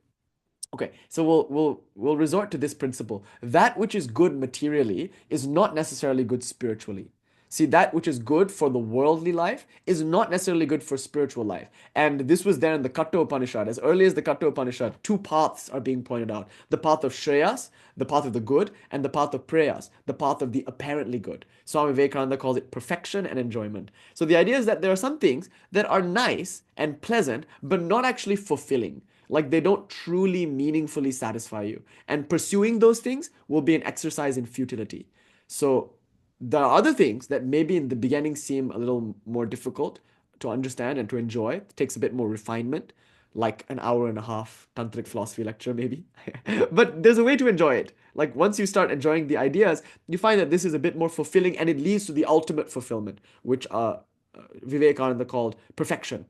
Okay, so we'll resort to this principle. That which is good materially is not necessarily good spiritually. See, that which is good for the worldly life is not necessarily good for spiritual life. And this was there in the Katha Upanishad. As early as the Katha Upanishad, two paths are being pointed out. The path of Shreyas, the path of the good, and the path of Preyas, the path of the apparently good. Swami Vivekananda calls it perfection and enjoyment. So the idea is that there are some things that are nice and pleasant, but not actually fulfilling. Like they don't truly meaningfully satisfy you. And pursuing those things will be an exercise in futility. So there are other things that maybe in the beginning seem a little more difficult to understand and to enjoy. It takes a bit more refinement, like an hour and a half tantric philosophy lecture, maybe. But there's a way to enjoy it. Like once you start enjoying the ideas, you find that this is a bit more fulfilling and it leads to the ultimate fulfillment, which Vivekananda called perfection.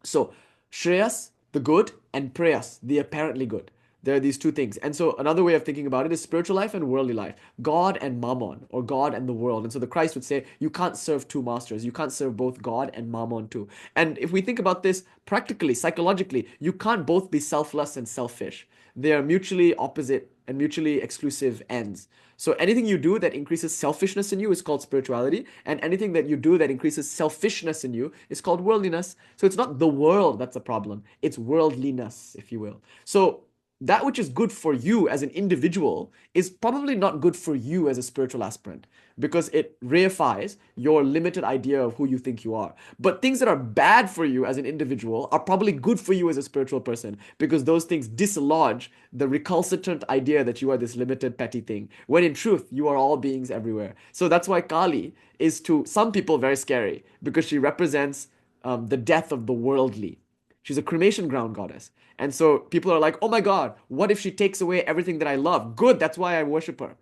So, Shreyas, the good, and Preyas, the apparently good. There are these two things. And so, another way of thinking about it is spiritual life and worldly life. God and Mammon, or God and the world. And so, the Christ would say, you can't serve two masters. You can't serve both God and Mammon too. And if we think about this practically, psychologically, you can't both be selfless and selfish. They are mutually opposite and mutually exclusive ends. So anything you do that increases selfishness in you is called spirituality, and anything that you do that increases selfishness in you is called worldliness. So it's not the world that's a problem, it's worldliness, if you will. So that which is good for you as an individual is probably not good for you as a spiritual aspirant because it reifies your limited idea of who you think you are. But things that are bad for you as an individual are probably good for you as a spiritual person because those things dislodge the recalcitrant idea that you are this limited, petty thing, when in truth, you are all beings everywhere. So that's why Kali is to some people very scary because she represents the death of the worldly. She's a cremation ground goddess. And so people are like, oh my God, what if she takes away everything that I love? Good, that's why I worship her.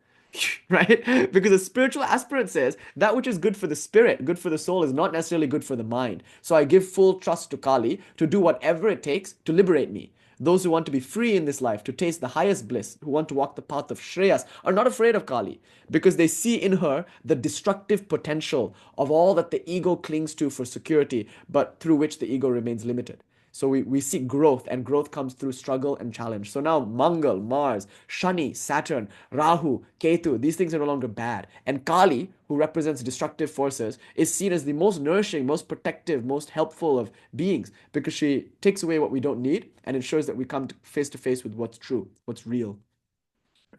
Right? Because a spiritual aspirant says that which is good for the spirit, good for the soul, is not necessarily good for the mind. So I give full trust to Kali to do whatever it takes to liberate me. Those who want to be free in this life, to taste the highest bliss, who want to walk the path of Shreyas, are not afraid of Kali because they see in her the destructive potential of all that the ego clings to for security, but through which the ego remains limited. So we seek growth, and growth comes through struggle and challenge. So now Mangal, Mars, Shani, Saturn, Rahu, Ketu, these things are no longer bad. And Kali, who represents destructive forces, is seen as the most nourishing, most protective, most helpful of beings because she takes away what we don't need and ensures that we come face to face with what's true, what's real.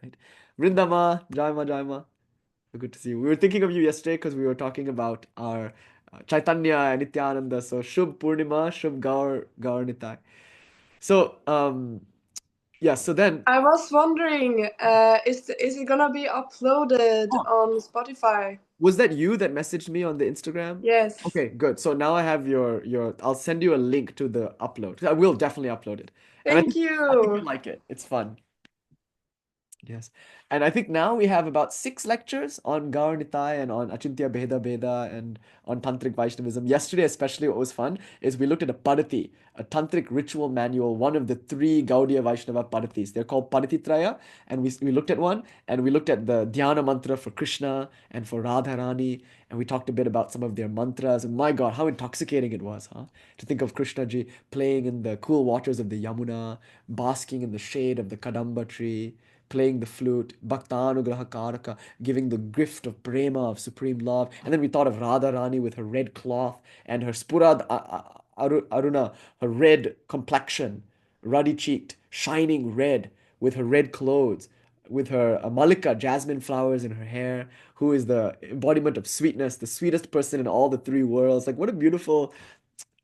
Right? Vrindama, Jaima, Jaima. Good to see you. We were thinking of you yesterday because we were talking about our Chaitanya and Nityananda. So Shubh Purnima, Shubh Gaur Nitai. So yeah. So then, I was wondering, is it gonna be uploaded oh, on Spotify? was that you that messaged me on the Instagram? Yes. Okay, good. So now I have your. I'll send you a link to the upload. I will definitely upload it, and Thank I think you'll you. like it. It's fun. Yes. And I think now we have about 6 lectures on Gaur Nitai and on Achintya Bheda Bheda and on Tantrik Vaishnavism. Yesterday, especially, what was fun is we looked at a Padati, a Tantric ritual manual, one of the 3 Gaudiya Vaishnava Padatis. They're called Padatitraya, and we looked at one, and we looked at the Dhyana mantra for Krishna and for Radharani, and we talked a bit about some of their mantras. And my God, how intoxicating it was, huh? To think of Krishna ji playing in the cool waters of the Yamuna, basking in the shade of the Kadamba tree, playing the flute, Bhaktanugraha Karaka, giving the gift of prema, of supreme love. And then we thought of Radharani with her red cloth and her spurad aruna, her red complexion, ruddy cheeked, shining red, with her red clothes, with her malika, jasmine flowers in her hair, who is the embodiment of sweetness, the sweetest person in all the 3 worlds. Like, what a beautiful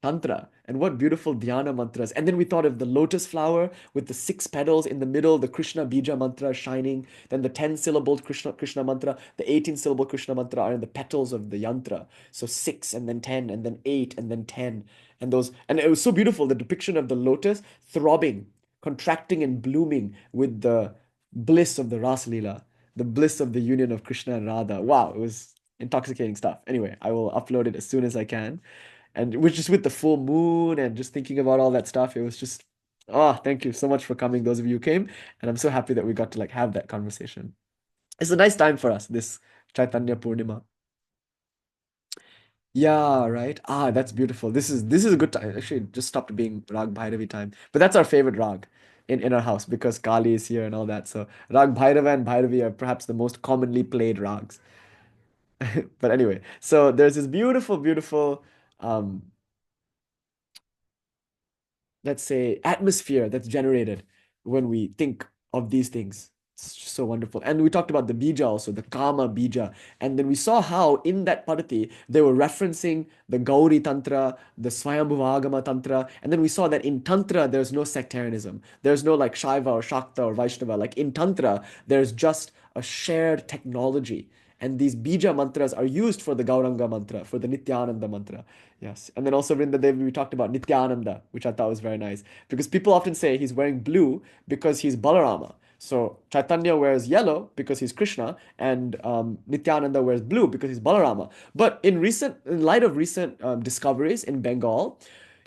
Tantra, and what beautiful dhyana mantras. And then we thought of the lotus flower with the 6 petals in the middle, the Krishna Bija mantra shining, then the 10 syllabled Krishna mantra, the 18 syllable Krishna mantra are in the petals of the yantra. So 6 and then 10 and then 8 and then 10. And it was so beautiful, the depiction of the lotus throbbing, contracting and blooming with the bliss of the Ras Leela, the bliss of the union of Krishna and Radha. Wow, it was intoxicating stuff. Anyway, I will upload it as soon as I can. And we're just with the full moon and just thinking about all that stuff. It was just, oh, thank you so much for coming, those of you who came. And I'm so happy that we got to like have that conversation. It's a nice time for us, this Chaitanya Purnima. Yeah, right. Ah, that's beautiful. This is a good time. Actually, it just stopped being Rag Bhairavi time. But that's our favorite Rag in our house because Kali is here and all that. So Rag Bhairava and Bhairavi are perhaps the most commonly played rags. But anyway, so there's this beautiful, beautiful um let's say, atmosphere that's generated when we think of these things. It's just so wonderful. And we talked about the bija also, the Kama bija. And then we saw how in that Padati, they were referencing the Gauri Tantra, the Swayambhuvagama Tantra. And then we saw that in Tantra, there's no sectarianism. There's no like Shaiva or Shakta or Vaishnava. Like in Tantra, there's just a shared technology. And these bija mantras are used for the Gauranga mantra, for the Nityananda mantra. Yes. And then also Vrindadevi, we talked about Nityananda, which I thought was very nice. Because people often say he's wearing blue because he's Balarama. So Chaitanya wears yellow because he's Krishna, and Nityananda wears blue because he's Balarama. But in light of recent discoveries in Bengal,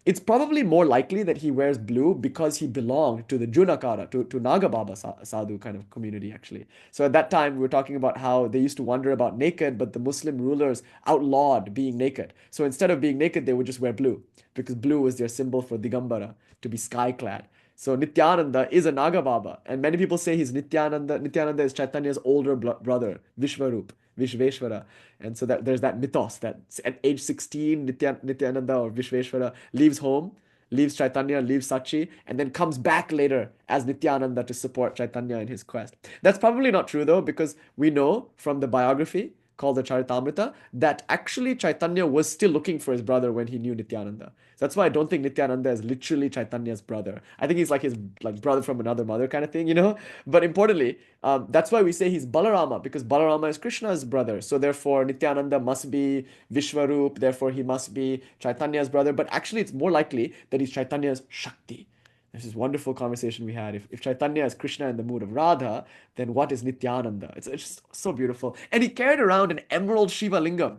it's probably more likely that he wears blue because he belonged to the Junakara, to Naga Baba Sadhu kind of community, actually. So at that time, we were talking about how they used to wonder about naked, but the Muslim rulers outlawed being naked. So instead of being naked, they would just wear blue because blue was their symbol for Digambara, to be sky clad. So Nityananda is a Naga Baba, and many people say he's Nityananda. Nityananda is Chaitanya's older brother, Vishwarup, Vishveshwara. And so that there's that mythos that at age 16, Nityananda or Vishveshwara leaves home, leaves Chaitanya, leaves Sachi, and then comes back later as Nityananda to support Chaitanya in his quest. That's probably not true though, because we know from the biography called the Charitamrita that actually Chaitanya was still looking for his brother when he knew Nityananda. So that's why I don't think Nityananda is literally Chaitanya's brother. I think he's like his like brother from another mother kind of thing, you know? But importantly, that's why we say he's Balarama, because Balarama is Krishna's brother. So therefore, Nityananda must be Vishwarup, therefore he must be Chaitanya's brother. But actually, it's more likely that he's Chaitanya's Shakti. There's this wonderful conversation we had. If Chaitanya is Krishna in the mood of Radha, then what is Nityananda? It's just so beautiful. And he carried around an emerald Shiva lingam.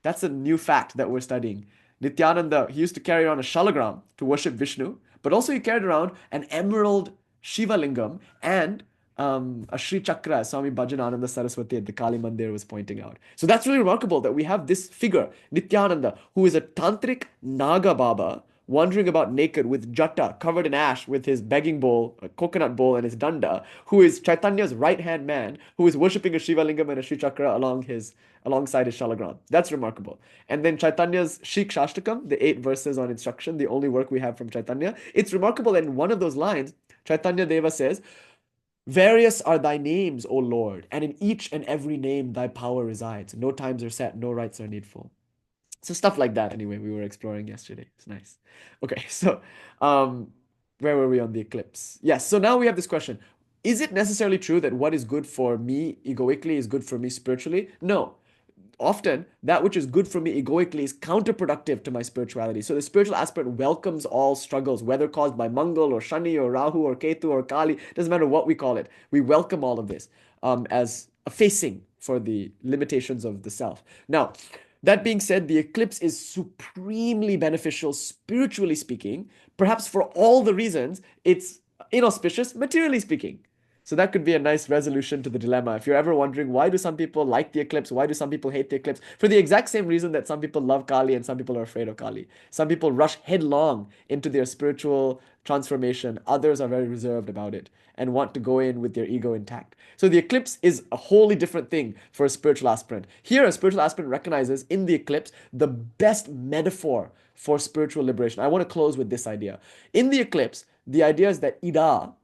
That's a new fact that we're studying. Nityananda, he used to carry around a shalagram to worship Vishnu, but also he carried around an emerald Shiva lingam and a Sri Chakra, as Swami Bhajanananda Saraswati at the Kali Mandir was pointing out. So that's really remarkable that we have this figure, Nityananda, who is a tantric Naga Baba, wandering about naked with jata covered in ash with his begging bowl, a coconut bowl, and his danda, who is Chaitanya's right hand man, who is worshipping a Shiva lingam and a Sri Chakra alongside his shalagram. That's remarkable. And then Chaitanya's Shik Shashtakam, the 8 verses on instruction, the only work we have from Chaitanya. It's remarkable that in one of those lines, Chaitanya Deva says, various are thy names, O Lord, and in each and every name thy power resides. No times are set, no rites are needful. So stuff like that, anyway, we were exploring yesterday. It's nice. Okay, so um, where were we on the eclipse? Yes, so now we have this question. Is it necessarily true that what is good for me egoically is good for me spiritually? No. often that which is good for me egoically is counterproductive to my spirituality. So the spiritual aspirant welcomes all struggles, whether caused by Mangal or Shani or Rahu or Ketu or Kali, doesn't matter what we call it. We welcome all of this as a facing for the limitations of the self. Now, that being said, the eclipse is supremely beneficial, spiritually speaking, perhaps for all the reasons it's inauspicious, materially speaking. So that could be a nice resolution to the dilemma. If you're ever wondering, why do some people like the eclipse? Why do some people hate the eclipse? For the exact same reason that some people love Kali and some people are afraid of Kali. Some people rush headlong into their spiritual transformation. Others are very reserved about it and want to go in with their ego intact. So the eclipse is a wholly different thing for a spiritual aspirant. Here, a spiritual aspirant recognizes in the eclipse the best metaphor for spiritual liberation. I want to close with this idea. In the eclipse, the idea is that Ida,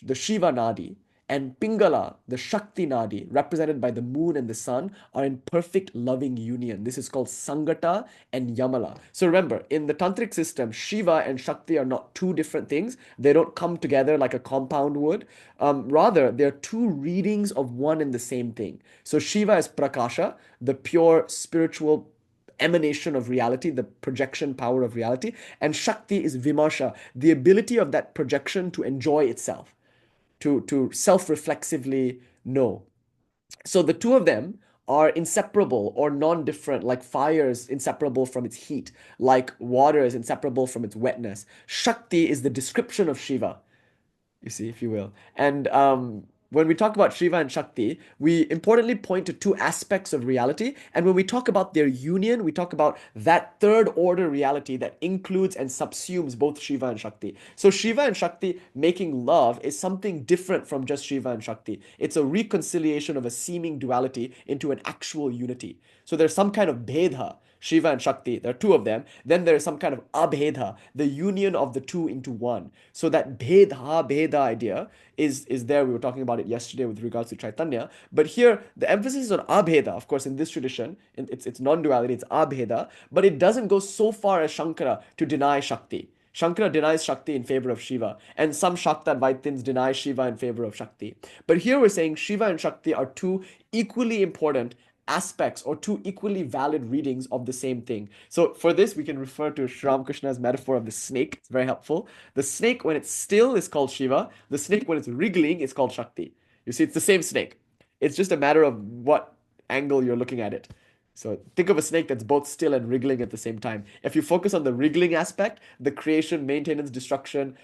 the Shiva Nadi, and Pingala, the Shakti Nadi, represented by the moon and the sun, are in perfect loving union. This is called Sangata and Yamala. So remember, in the Tantric system, Shiva and Shakti are not two different things. They don't come together like a compound would. Rather, they're two readings of one and the same thing. So Shiva is Prakasha, the pure spiritual emanation of reality, the projection power of reality, and Shakti is Vimarsha, the ability of that projection to enjoy itself, to self-reflexively know. So the two of them are inseparable or non-different, like fire is inseparable from its heat, like water is inseparable from its wetness. Shakti is the description of Shiva, you see, if you will. And when we talk about Shiva and Shakti, we importantly point to two aspects of reality. And when we talk about their union, we talk about that third order reality that includes and subsumes both Shiva and Shakti. So Shiva and Shakti making love is something different from just Shiva and Shakti. It's a reconciliation of a seeming duality into an actual unity. So there's some kind of bhedha. Shiva and Shakti, there are two of them. Then there is some kind of abhedha, the union of the two into one. So that bhedha idea is there. We were talking about it yesterday with regards to Chaitanya. But here, the emphasis is on abheda. Of course, in this tradition, it's non-duality, it's abheda. But it doesn't go so far as Shankara to deny Shakti. Shankara denies Shakti in favor of Shiva, and some Shakta-Advaitins deny Shiva in favor of Shakti. But here we're saying Shiva and Shakti are two equally important aspects or two equally valid readings of the same thing. So for this, we can refer to Sri Ramakrishna's metaphor of the snake. It's very helpful. The snake, when it's still, is called Shiva. The snake, when it's wriggling, is called Shakti. You see, it's the same snake. It's just a matter of what angle you're looking at it. So think of a snake that's both still and wriggling at the same time. If you focus on the wriggling aspect, the creation, maintenance, destruction,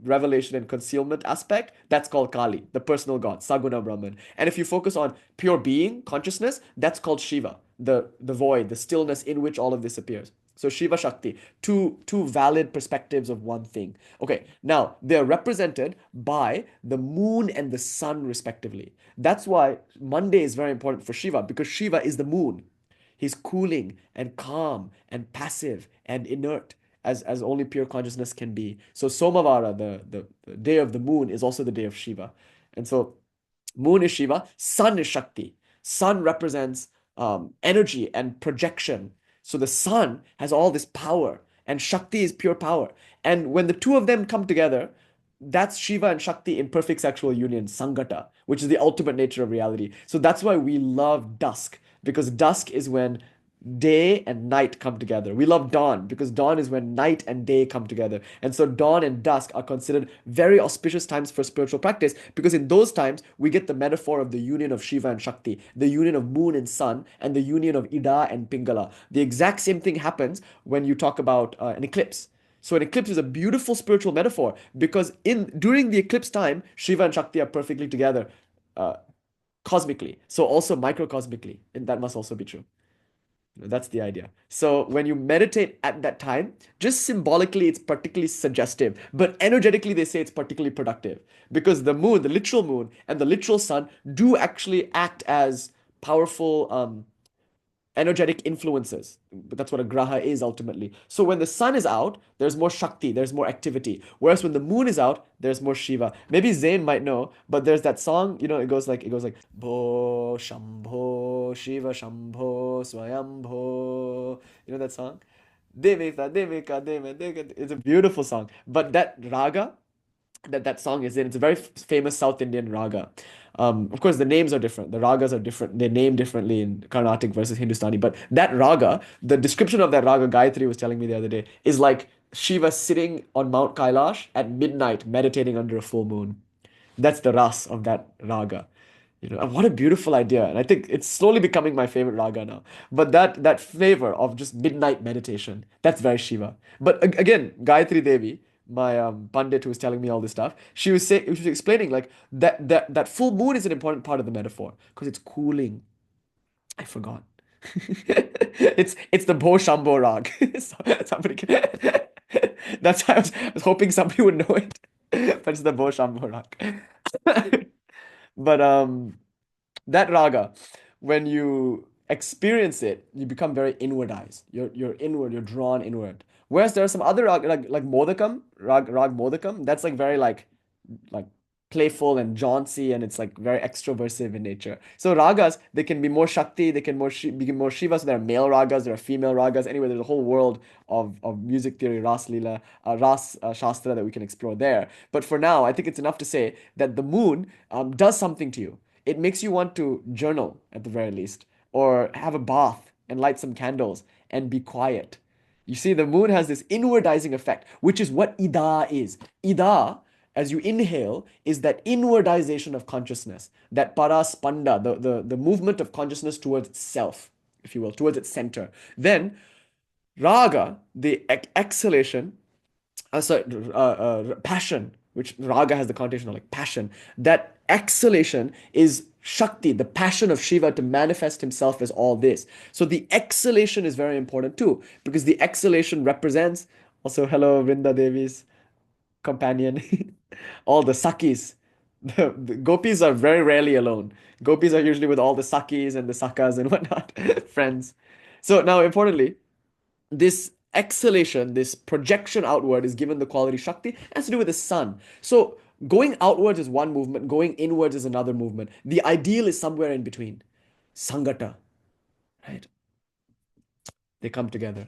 revelation, and concealment aspect, that's called Kali, the personal god, Saguna Brahman. And if you focus on pure being, consciousness, that's called Shiva, the void, the stillness in which all of this appears. So Shiva Shakti, two valid perspectives of one thing. Okay, now they're represented by the moon and the sun respectively. That's why Monday is very important for Shiva, because Shiva is the moon. He's cooling and calm and passive and inert as only pure consciousness can be. So Somavara, the day of the moon, is also the day of Shiva. And so moon is Shiva, sun is Shakti. Sun represents energy and projection. So the sun has all this power, and Shakti is pure power. And when the two of them come together, that's Shiva and Shakti in perfect sexual union, Sangata, which is the ultimate nature of reality. So that's why we love dusk, because dusk is when day and night come together. We love dawn because dawn is when night and day come together. And so dawn and dusk are considered very auspicious times for spiritual practice, because in those times we get the metaphor of the union of Shiva and Shakti, the union of moon and sun, and the union of Ida and Pingala. The exact same thing happens when you talk about an eclipse. So an eclipse is a beautiful spiritual metaphor, because during the eclipse time, Shiva and Shakti are perfectly together, cosmically. So also microcosmically, and that must also be true. That's the idea. So when you meditate at that time, just symbolically, it's particularly suggestive, but energetically, they say it's particularly productive, because the moon, the literal moon, and the literal sun do actually act as powerful energetic influences. But that's what a graha is ultimately. So when the sun is out, there's more Shakti, there's more activity. Whereas when the moon is out, there's more Shiva. Maybe Zain might know, but there's that song, it goes like Bho Shambho Shiva Shambho Swayambho. You know that song? Devika, Devika, Devika. It's a beautiful song. But that raga, that song is in. It's a very famous South Indian raga. Of course, the names are different. The ragas are different. They're named differently in Carnatic versus Hindustani. But that raga, the description of that raga, Gayatri was telling me the other day, is like Shiva sitting on Mount Kailash at midnight, meditating under a full moon. That's the ras of that raga. And what a beautiful idea. And I think it's slowly becoming my favorite raga now. But that flavor of just midnight meditation, that's very Shiva. But again, Gayatri Devi, my Pandit who was telling me all this stuff, she was explaining like that full moon is an important part of the metaphor because it's cooling. I forgot. It's the Bho Shambho Rag. Somebody that's why I was hoping somebody would know it. But it's the Bho Shambho Rag. But that raga, when you experience it, you become very inwardized. You're inward, you're drawn inward. Whereas there are some other raga like Modakam, rag Modakam, that's like very like playful and jaunty and it's like very extroversive in nature. So ragas, they can be more Shakti, they can be more Shiva. So there are male ragas, there are female ragas. Anyway, there's a whole world of music theory, Ras Leela, Ras Shastra that we can explore there. But for now, I think it's enough to say that the moon does something to you. It makes you want to journal at the very least, or have a bath and light some candles and be quiet. You see, the moon has this inwardizing effect, which is what Ida is. Ida, as you inhale, is that inwardization of consciousness, that paraspanda, the movement of consciousness towards itself, if you will, towards its center. Then raga, the exhalation, passion, which raga has the connotation of like passion. That exhalation is Shakti, the passion of Shiva to manifest himself as all this. So the exhalation is very important too, because the exhalation represents also, hello, Vrinda Devi's companion, all the Sakis. The gopis are very rarely alone. Gopis are usually with all the Sakis and the Sakas and whatnot, friends. So now, importantly, this exhalation, this projection outward is given the quality Shakti, it has to do with the sun. So going outwards is one movement, going inwards is another movement. The ideal is somewhere in between. Sangata, right? They come together.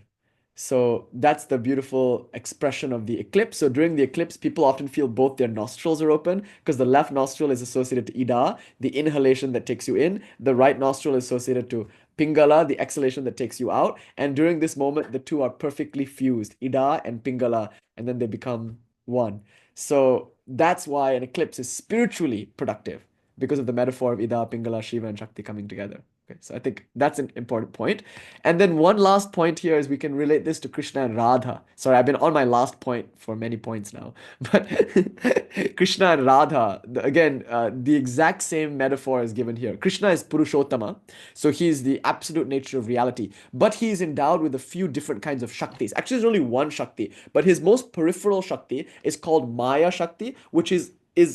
So that's the beautiful expression of the eclipse. So during the eclipse, people often feel both their nostrils are open because the left nostril is associated to Ida, the inhalation that takes you in. The right nostril is associated to Pingala, the exhalation that takes you out. And during this moment, the two are perfectly fused, Ida and Pingala, and then they become one. So that's why an eclipse is spiritually productive because of the metaphor of Ida, Pingala, Shiva, and Shakti coming together. Okay, so I think that's an important point. And then one last point here is we can relate this to Krishna and Radha. Sorry, I've been on my last point for many points now. But Krishna and Radha, again, the exact same metaphor is given here. Krishna is Purushottama, so he's the absolute nature of reality. But he is endowed with a few different kinds of Shaktis. Actually, there's only one Shakti, but his most peripheral Shakti is called Maya Shakti, which is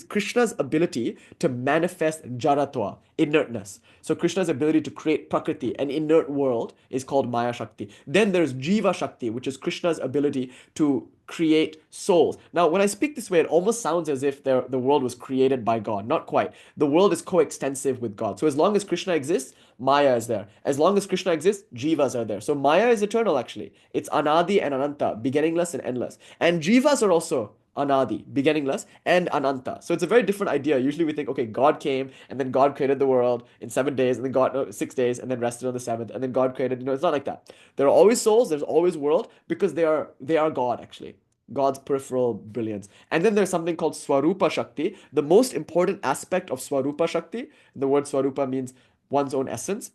Krishna's ability to manifest jaratva, inertness. So Krishna's ability to create prakriti, an inert world, is called Maya Shakti. Then there's Jiva Shakti, which is Krishna's ability to create souls. Now, when I speak this way, it almost sounds as if the world was created by God. Not quite. The world is coextensive with God. So as long as Krishna exists, Maya is there. As long as Krishna exists, Jivas are there. So Maya is eternal, actually. It's Anadi and Ananta, beginningless and endless. And Jivas are also Anadi, beginningless, and Ananta. So it's a very different idea. Usually we think, okay, God came, and then God created the world in 7 days, and then God, no, 6 days, and then rested on the seventh, and then God created, it's not like that. There are always souls, there's always world, because they are God, actually. God's peripheral brilliance. And then there's something called Swarupa Shakti. The most important aspect of Swarupa Shakti, the word Swarupa means one's own essence.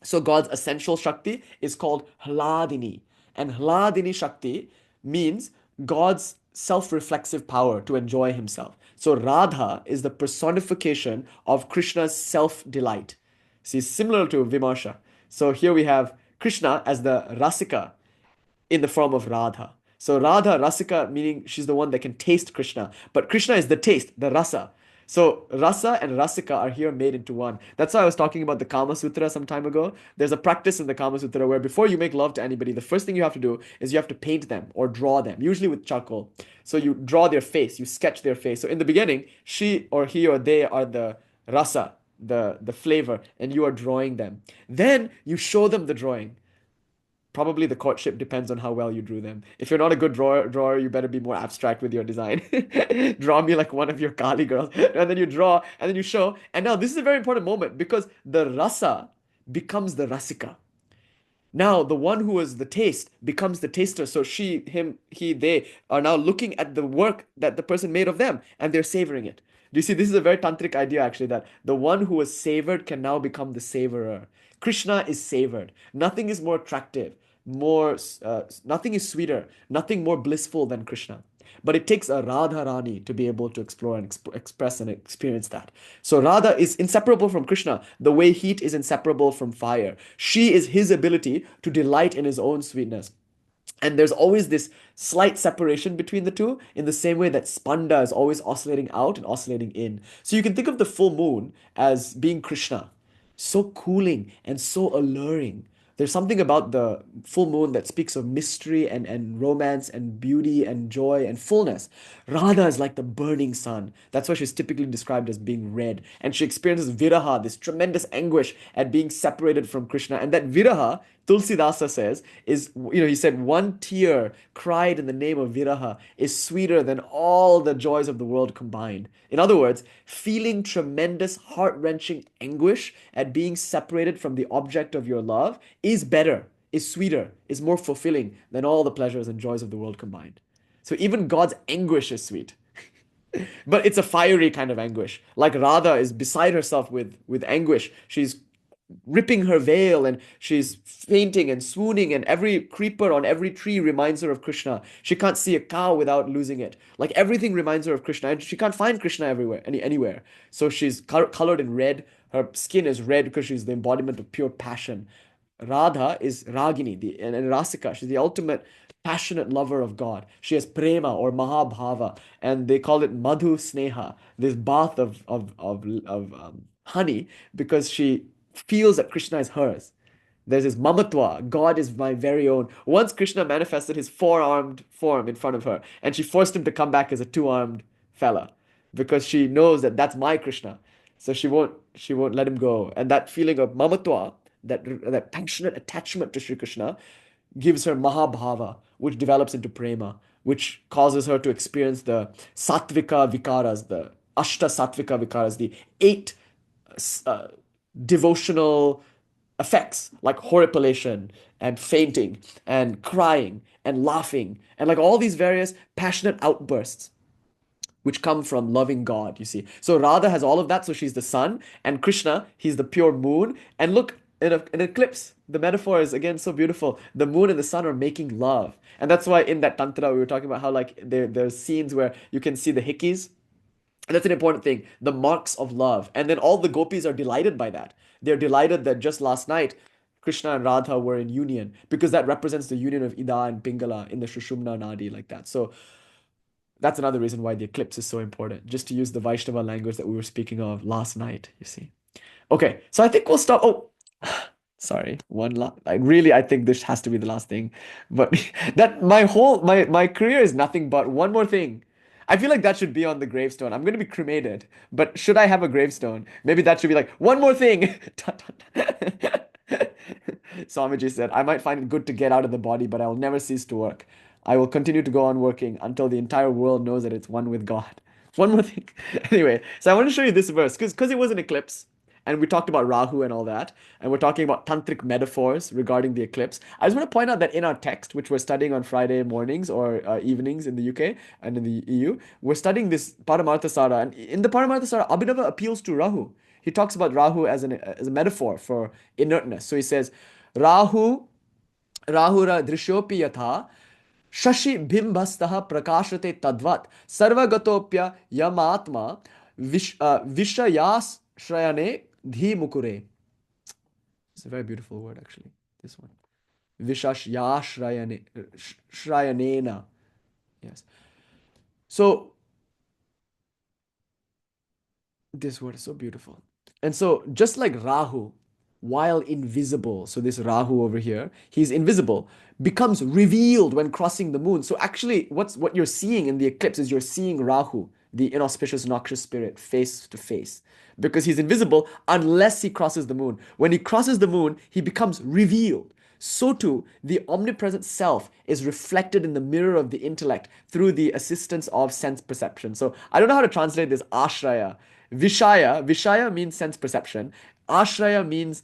So God's essential Shakti is called Hladini. And Hladini Shakti means God's self-reflexive power to enjoy himself. So Radha is the personification of Krishna's self-delight. See, similar to Vimarsha. So here we have Krishna as the Rasika in the form of Radha. So Radha, Rasika, meaning she's the one that can taste Krishna. But Krishna is the taste, the rasa. So rasa and rasika are here made into one. That's why I was talking about the Kama Sutra some time ago. There's a practice in the Kama Sutra where before you make love to anybody, the first thing you have to do is you have to paint them or draw them, usually with charcoal. So you draw their face, you sketch their face. So in the beginning, she or he or they are the rasa, the flavor, and you are drawing them. Then you show them the drawing. probably the courtship depends on how well you drew them. If you're not a good drawer, you better be more abstract with your design. Draw me like one of your Kali girls. And then you draw, and then you show. And now this is a very important moment because the rasa becomes the rasika. Now, the one who was the taste becomes the taster. So she, him, he, they are now looking at the work that the person made of them and they're savoring it. Do you see? This is a very tantric idea, actually, that the one who was savored can now become the savorer. Krishna is savored. Nothing is more attractive, nothing is sweeter, nothing more blissful than Krishna. But it takes a Radha Rani to be able to explore and express and experience that. So Radha is inseparable from Krishna, the way heat is inseparable from fire. She is his ability to delight in his own sweetness. And there's always this slight separation between the two, in the same way that Spanda is always oscillating out and oscillating in. So you can think of the full moon as being Krishna, so cooling and so alluring. There's something about the full moon that speaks of mystery and romance and beauty and joy and fullness. Radha is like the burning sun. That's why she's typically described as being red. And she experiences viraha, this tremendous anguish at being separated from Krishna. And that viraha, Tulsidasa says, is, he said, one tear cried in the name of viraha is sweeter than all the joys of the world combined. In other words, feeling tremendous, heart-wrenching anguish at being separated from the object of your love is better, is sweeter, is more fulfilling than all the pleasures and joys of the world combined. So even God's anguish is sweet. But it's a fiery kind of anguish. Like Radha is beside herself with anguish. She's ripping her veil and she's fainting and swooning, and every creeper on every tree reminds her of Krishna. She can't see a cow without losing it. Like everything reminds her of Krishna, and she can't find Krishna anywhere. So she's colored in red. Her skin is red because she's the embodiment of pure passion. Radha is Ragini, and Rasika. She's the ultimate passionate lover of God. She has prema or mahabhava, and they call it madhu sneha, this bath of honey, because she feels that Krishna is hers. There's this mamatwa, God is my very own. Once Krishna manifested his four-armed form in front of her, and she forced him to come back as a two-armed fella, because she knows that that's my Krishna. So she won't let him go. And that feeling of mamatwa, that passionate attachment to Sri Krishna, gives her mahabhava, which develops into prema, which causes her to experience the sattvika vikaras, the ashta sattvika vikaras, the eight devotional effects like horripilation and fainting and crying and laughing and like all these various passionate outbursts which come from loving God, you see. So Radha has all of that, so she's the sun, and Krishna, he's the pure moon. And look, in an eclipse, the metaphor is again so beautiful. The moon and the sun are making love. And that's why in that Tantra we were talking about how like there's scenes where you can see the hikis. And that's an important thing, the marks of love. And then all the gopis are delighted by that. They're delighted that just last night, Krishna and Radha were in union, because that represents the union of Ida and Pingala in the Shushumna Nadi, like that. So that's another reason why the eclipse is so important, just to use the Vaishnava language that we were speaking of last night, you see. Okay, so I think we'll stop. Oh, sorry, I think this has to be the last thing. But that my career is nothing but one more thing. I feel like that should be on the gravestone. I'm going to be cremated, but should I have a gravestone? Maybe that should be like, one more thing. Swamiji said, I might find it good to get out of the body, but I will never cease to work. I will continue to go on working until the entire world knows that it's one with God. One more thing. Anyway, so I want to show you this verse because it was an eclipse. And we talked about Rahu and all that. And we're talking about tantric metaphors regarding the eclipse. I just want to point out that in our text, which we're studying on Friday mornings or evenings in the UK and in the EU, we're studying this Paramārthasāra. And in the Paramārthasāra, Abhinava appeals to Rahu. He talks about Rahu as a metaphor for inertness. So he says, Rahura drishopi yatha shashi bimbhastaha prakashate tadvat sarvagatopya yamatma vishayas shrayane dhi mukure. It's a very beautiful word, actually, this one. Shrayanena. Yes. So this word is so beautiful. And so just like Rahu, while invisible, so this Rahu over here, he's invisible, becomes revealed when crossing the moon. So actually what you're seeing in the eclipse is you're seeing Rahu, the inauspicious, noxious spirit, face to face. Because he's invisible unless he crosses the moon. When he crosses the moon, he becomes revealed. so too the omnipresent self is reflected in the mirror of the intellect through the assistance of sense perception. So I don't know how to translate this ashraya. Vishaya means sense perception. Ashraya means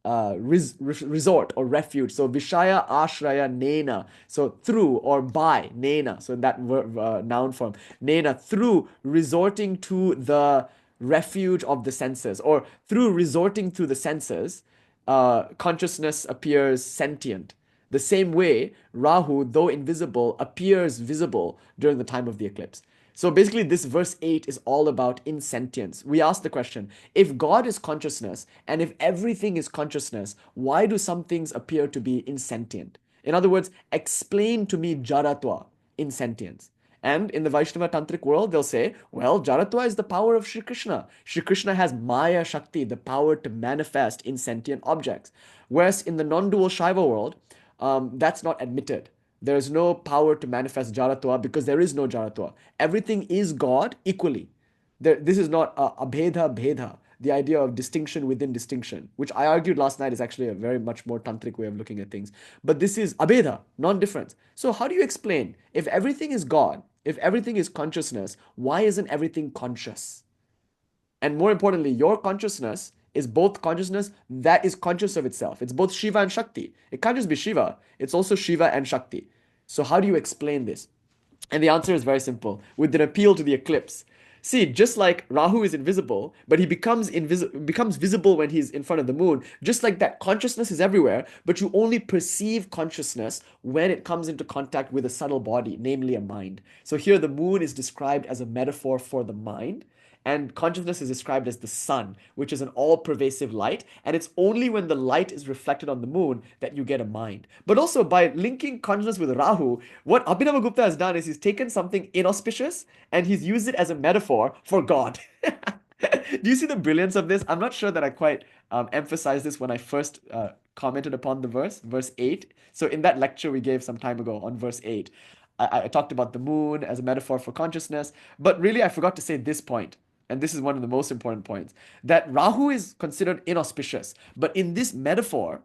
resort or refuge. So Vishaya Ashraya Nena. So through or by Nena. So in that noun form. Nena, through resorting to the refuge of the senses, or through resorting to the senses, consciousness appears sentient. The same way, Rahu, though invisible, appears visible during the time of the eclipse. So basically, this verse 8 is all about insentience. We ask the question, if God is consciousness and if everything is consciousness, why do some things appear to be insentient? In other words, explain to me jaratva, insentience. And in the Vaishnava Tantric world, they'll say, well, jaratva is the power of Sri Krishna. Sri Krishna has Maya Shakti, the power to manifest insentient objects. Whereas in the non-dual Shaiva world, that's not admitted. There is no power to manifest Jaratva because there is no Jaratva. Everything is God equally. This is not abheda bheda, the idea of distinction within distinction, which I argued last night is actually a very much more tantric way of looking at things. But this is abheda, non-difference. So how do you explain, if everything is God, if everything is consciousness, why isn't everything conscious? And more importantly, your consciousness is both consciousness that is conscious of itself. It's both Shiva and Shakti. It can't just be Shiva, it's also Shiva and Shakti. So, how do you explain this? And the answer is very simple, with an appeal to the eclipse. See, just like Rahu is invisible, but he becomes visible when he's in front of the moon, just like that, consciousness is everywhere, but you only perceive consciousness when it comes into contact with a subtle body, namely a mind. So here the moon is described as a metaphor for the mind. And consciousness is described as the sun, which is an all-pervasive light. And it's only when the light is reflected on the moon that you get a mind. But also, by linking consciousness with Rahu, what Abhinava Gupta has done is he's taken something inauspicious and he's used it as a metaphor for God. Do you see the brilliance of this? I'm not sure that I quite emphasized this when I first commented upon the verse 8. So in that lecture we gave some time ago on verse 8, I talked about the moon as a metaphor for consciousness. But really, I forgot to say this point. And this is one of the most important points, that Rahu is considered inauspicious. But in this metaphor,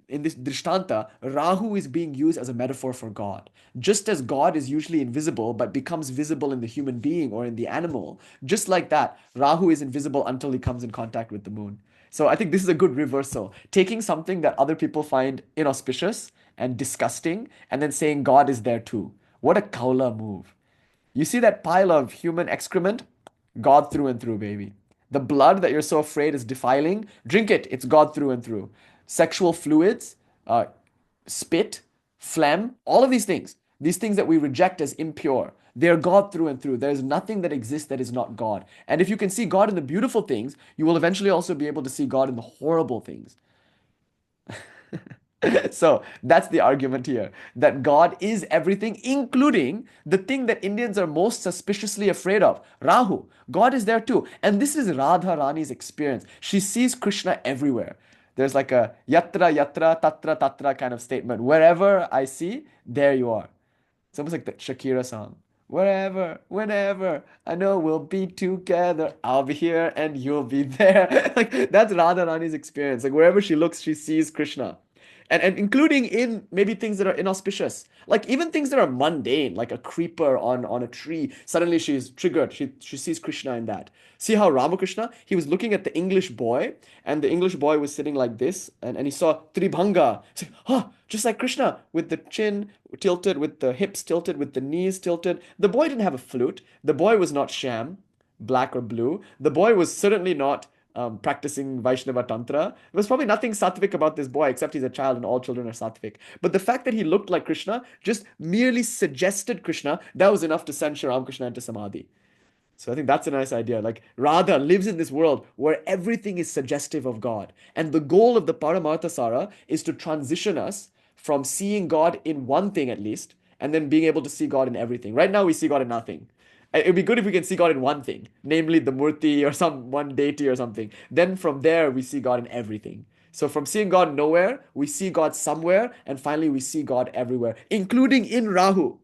in this drishtanta, Rahu is being used as a metaphor for God. Just as God is usually invisible but becomes visible in the human being or in the animal, just like that, Rahu is invisible until he comes in contact with the moon. So I think this is a good reversal. Taking something that other people find inauspicious and disgusting and then saying God is there too. What a kaula move. You see that pile of human excrement? God through and through, baby. The blood that you're so afraid is defiling, drink it. It's God through and through. Sexual fluids, spit, phlegm, all of these things that we reject as impure, they're God through and through. There's nothing that exists that is not God. And if you can see God in the beautiful things, you will eventually also be able to see God in the horrible things. So that's the argument here, that God is everything, including the thing that Indians are most suspiciously afraid of, Rahu. God is there too. And this is Radha Rani's experience. She sees Krishna everywhere. There's like a yatra, yatra, tatra, tatra kind of statement. Wherever I see, there you are. It's almost like the Shakira song. Wherever, whenever, I know we'll be together. I'll be here and you'll be there. Like that's Radha Rani's experience. Like wherever she looks, she sees Krishna. And including in maybe things that are inauspicious, like even things that are mundane, like a creeper on a tree. Suddenly she's triggered. She sees Krishna in that. See how Ramakrishna, he was looking at the English boy, and the English boy was sitting like this, and he saw Tribhanga. He's like, huh, just like Krishna, with the chin tilted, with the hips tilted, with the knees tilted. The boy didn't have a flute. The boy was not sham, black or blue. The boy was certainly not practicing Vaishnava Tantra. There was probably nothing sattvic about this boy except he's a child and all children are sattvic. But the fact that he looked like Krishna just merely suggested Krishna, that was enough to send Sri Ramakrishna into Samadhi. So I think that's a nice idea. Like Radha lives in this world where everything is suggestive of God. And the goal of the Paramārthasāra is to transition us from seeing God in one thing at least, and then being able to see God in everything. Right now we see God in nothing. It would be good if we can see God in one thing, namely the Murti or some one deity or something. Then from there, we see God in everything. So from seeing God nowhere, we see God somewhere, and finally we see God everywhere, including in Rahu.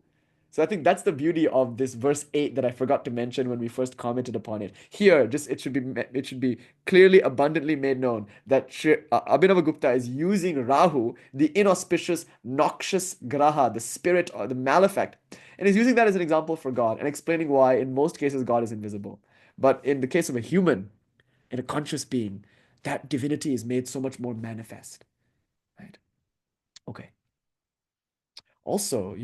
So I think that's the beauty of this verse 8 that I forgot to mention when we first commented upon it. Here, just it should be clearly abundantly made known that Abhinava Gupta is using Rahu, the inauspicious, noxious graha, the spirit or the malefic, and is using that as an example for God and explaining why in most cases God is invisible. But in the case of a human, in a conscious being, that divinity is made so much more manifest. Right? Okay. Also,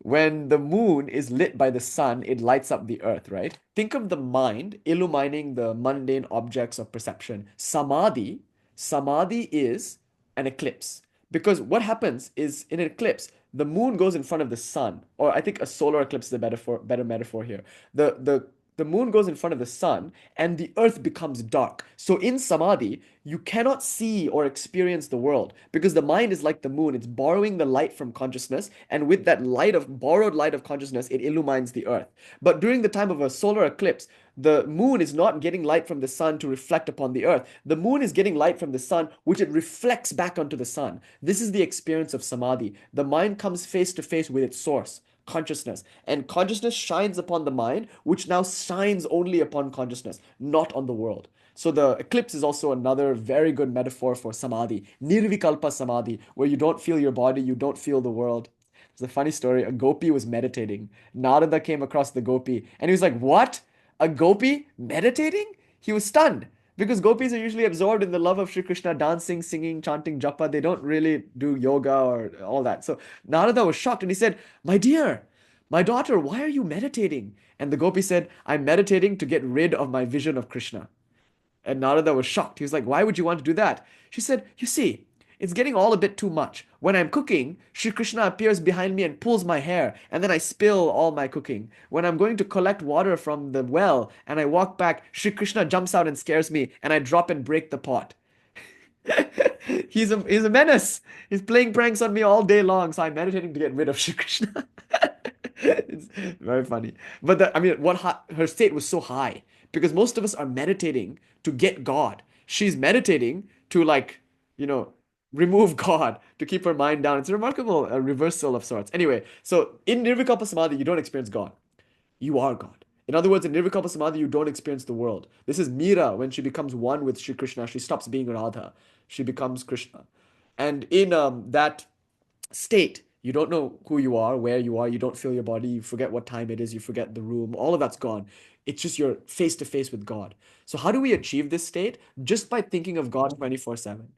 when the moon is lit by the sun, it lights up the earth, right? Think of the mind illumining the mundane objects of perception. Samadhi is an eclipse. Because what happens is in an eclipse, the moon goes in front of the sun, or I think a solar eclipse is a better metaphor here. The moon goes in front of the sun and the earth becomes dark. So in samadhi, you cannot see or experience the world because the mind is like the moon. It's borrowing the light from consciousness, and with that borrowed light of consciousness, it illumines the earth. But during the time of a solar eclipse, the moon is not getting light from the sun to reflect upon the earth. The moon is getting light from the sun, which it reflects back onto the sun. This is the experience of samadhi. The mind comes face to face with its source, consciousness, and consciousness shines upon the mind, which now shines only upon consciousness, not on the world. So the eclipse is also another very good metaphor for samadhi, nirvikalpa samadhi, where you don't feel your body, you don't feel the world. It's a funny story. A gopi was meditating. Narada came across the gopi and he was like, "What? A gopi meditating?" He was stunned because gopis are usually absorbed in the love of Sri Krishna, dancing, singing, chanting japa. They don't really do yoga or all that. So Narada was shocked and he said, "My dear, my daughter, why are you meditating?" And the gopi said, "I'm meditating to get rid of my vision of Krishna." And Narada was shocked. He was like, "Why would you want to do that?" She said, "You see, it's getting all a bit too much. When I'm cooking, Sri Krishna appears behind me and pulls my hair, and then I spill all my cooking. When I'm going to collect water from the well and I walk back, Sri Krishna jumps out and scares me, and I drop and break the pot." He's a menace. He's playing pranks on me all day long, so I'm meditating to get rid of Shri Krishna. It's very funny. But I mean, her state was so high because most of us are meditating to get God. She's meditating to you know, remove God to keep her mind down. It's a remarkable reversal of sorts. Anyway, so in Nirvikalpa Samadhi, you don't experience God. You are God. In other words, in Nirvikalpa Samadhi, you don't experience the world. This is Meera when she becomes one with Shri Krishna. She stops being Radha. She becomes Krishna. And in that state, you don't know who you are, where you are, you don't feel your body, you forget what time it is, you forget the room, all of that's gone. It's just you're face to face with God. So, how do we achieve this state? Just by thinking of God 24/7.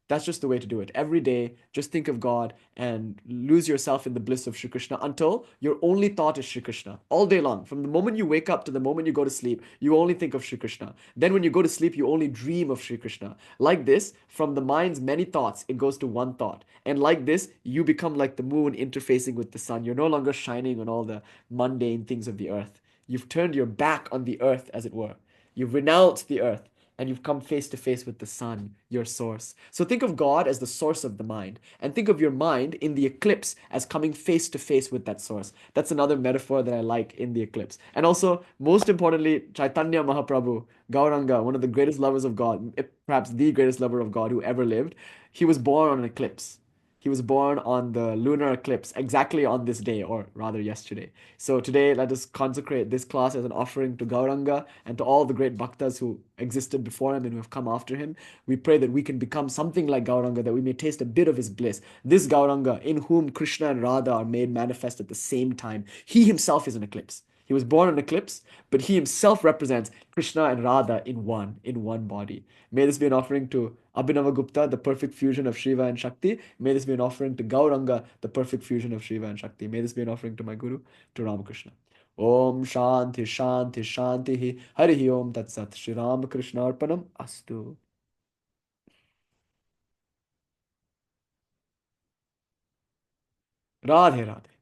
That's just the way to do it. Every day, just think of God and lose yourself in the bliss of Shri Krishna until your only thought is Shri Krishna all day long. From the moment you wake up to the moment you go to sleep, you only think of Shri Krishna. Then, when you go to sleep, you only dream of Shri Krishna. Like this, from the mind's many thoughts, it goes to one thought. And like this, you become like the moon interfacing with the sun. You're no longer shining on all the mundane things of the earth. You've turned your back on the earth, as it were. You've renounced the earth and you've come face to face with the sun, your source. So think of God as the source of the mind, and think of your mind in the eclipse as coming face to face with that source. That's another metaphor that I like in the eclipse. And also, most importantly, Chaitanya Mahaprabhu, Gauranga, one of the greatest lovers of God, perhaps the greatest lover of God who ever lived, he was born on an eclipse. He was born on the lunar eclipse, exactly on this day, or rather yesterday. So today, let us consecrate this class as an offering to Gauranga and to all the great bhaktas who existed before him and who have come after him. We pray that we can become something like Gauranga, that we may taste a bit of his bliss. This Gauranga, in whom Krishna and Radha are made manifest at the same time, he himself is an eclipse. He was born in eclipse, but he himself represents Krishna and Radha in one body. May this be an offering to Abhinava Gupta, the perfect fusion of Shiva and Shakti. May this be an offering to Gauranga, the perfect fusion of Shiva and Shakti. May this be an offering to my Guru, to Ramakrishna. Om Shanti Shanti Shanti Hari Om Tat Sat Shri Ramakrishna Arpanam Astu. Radhe Radhe.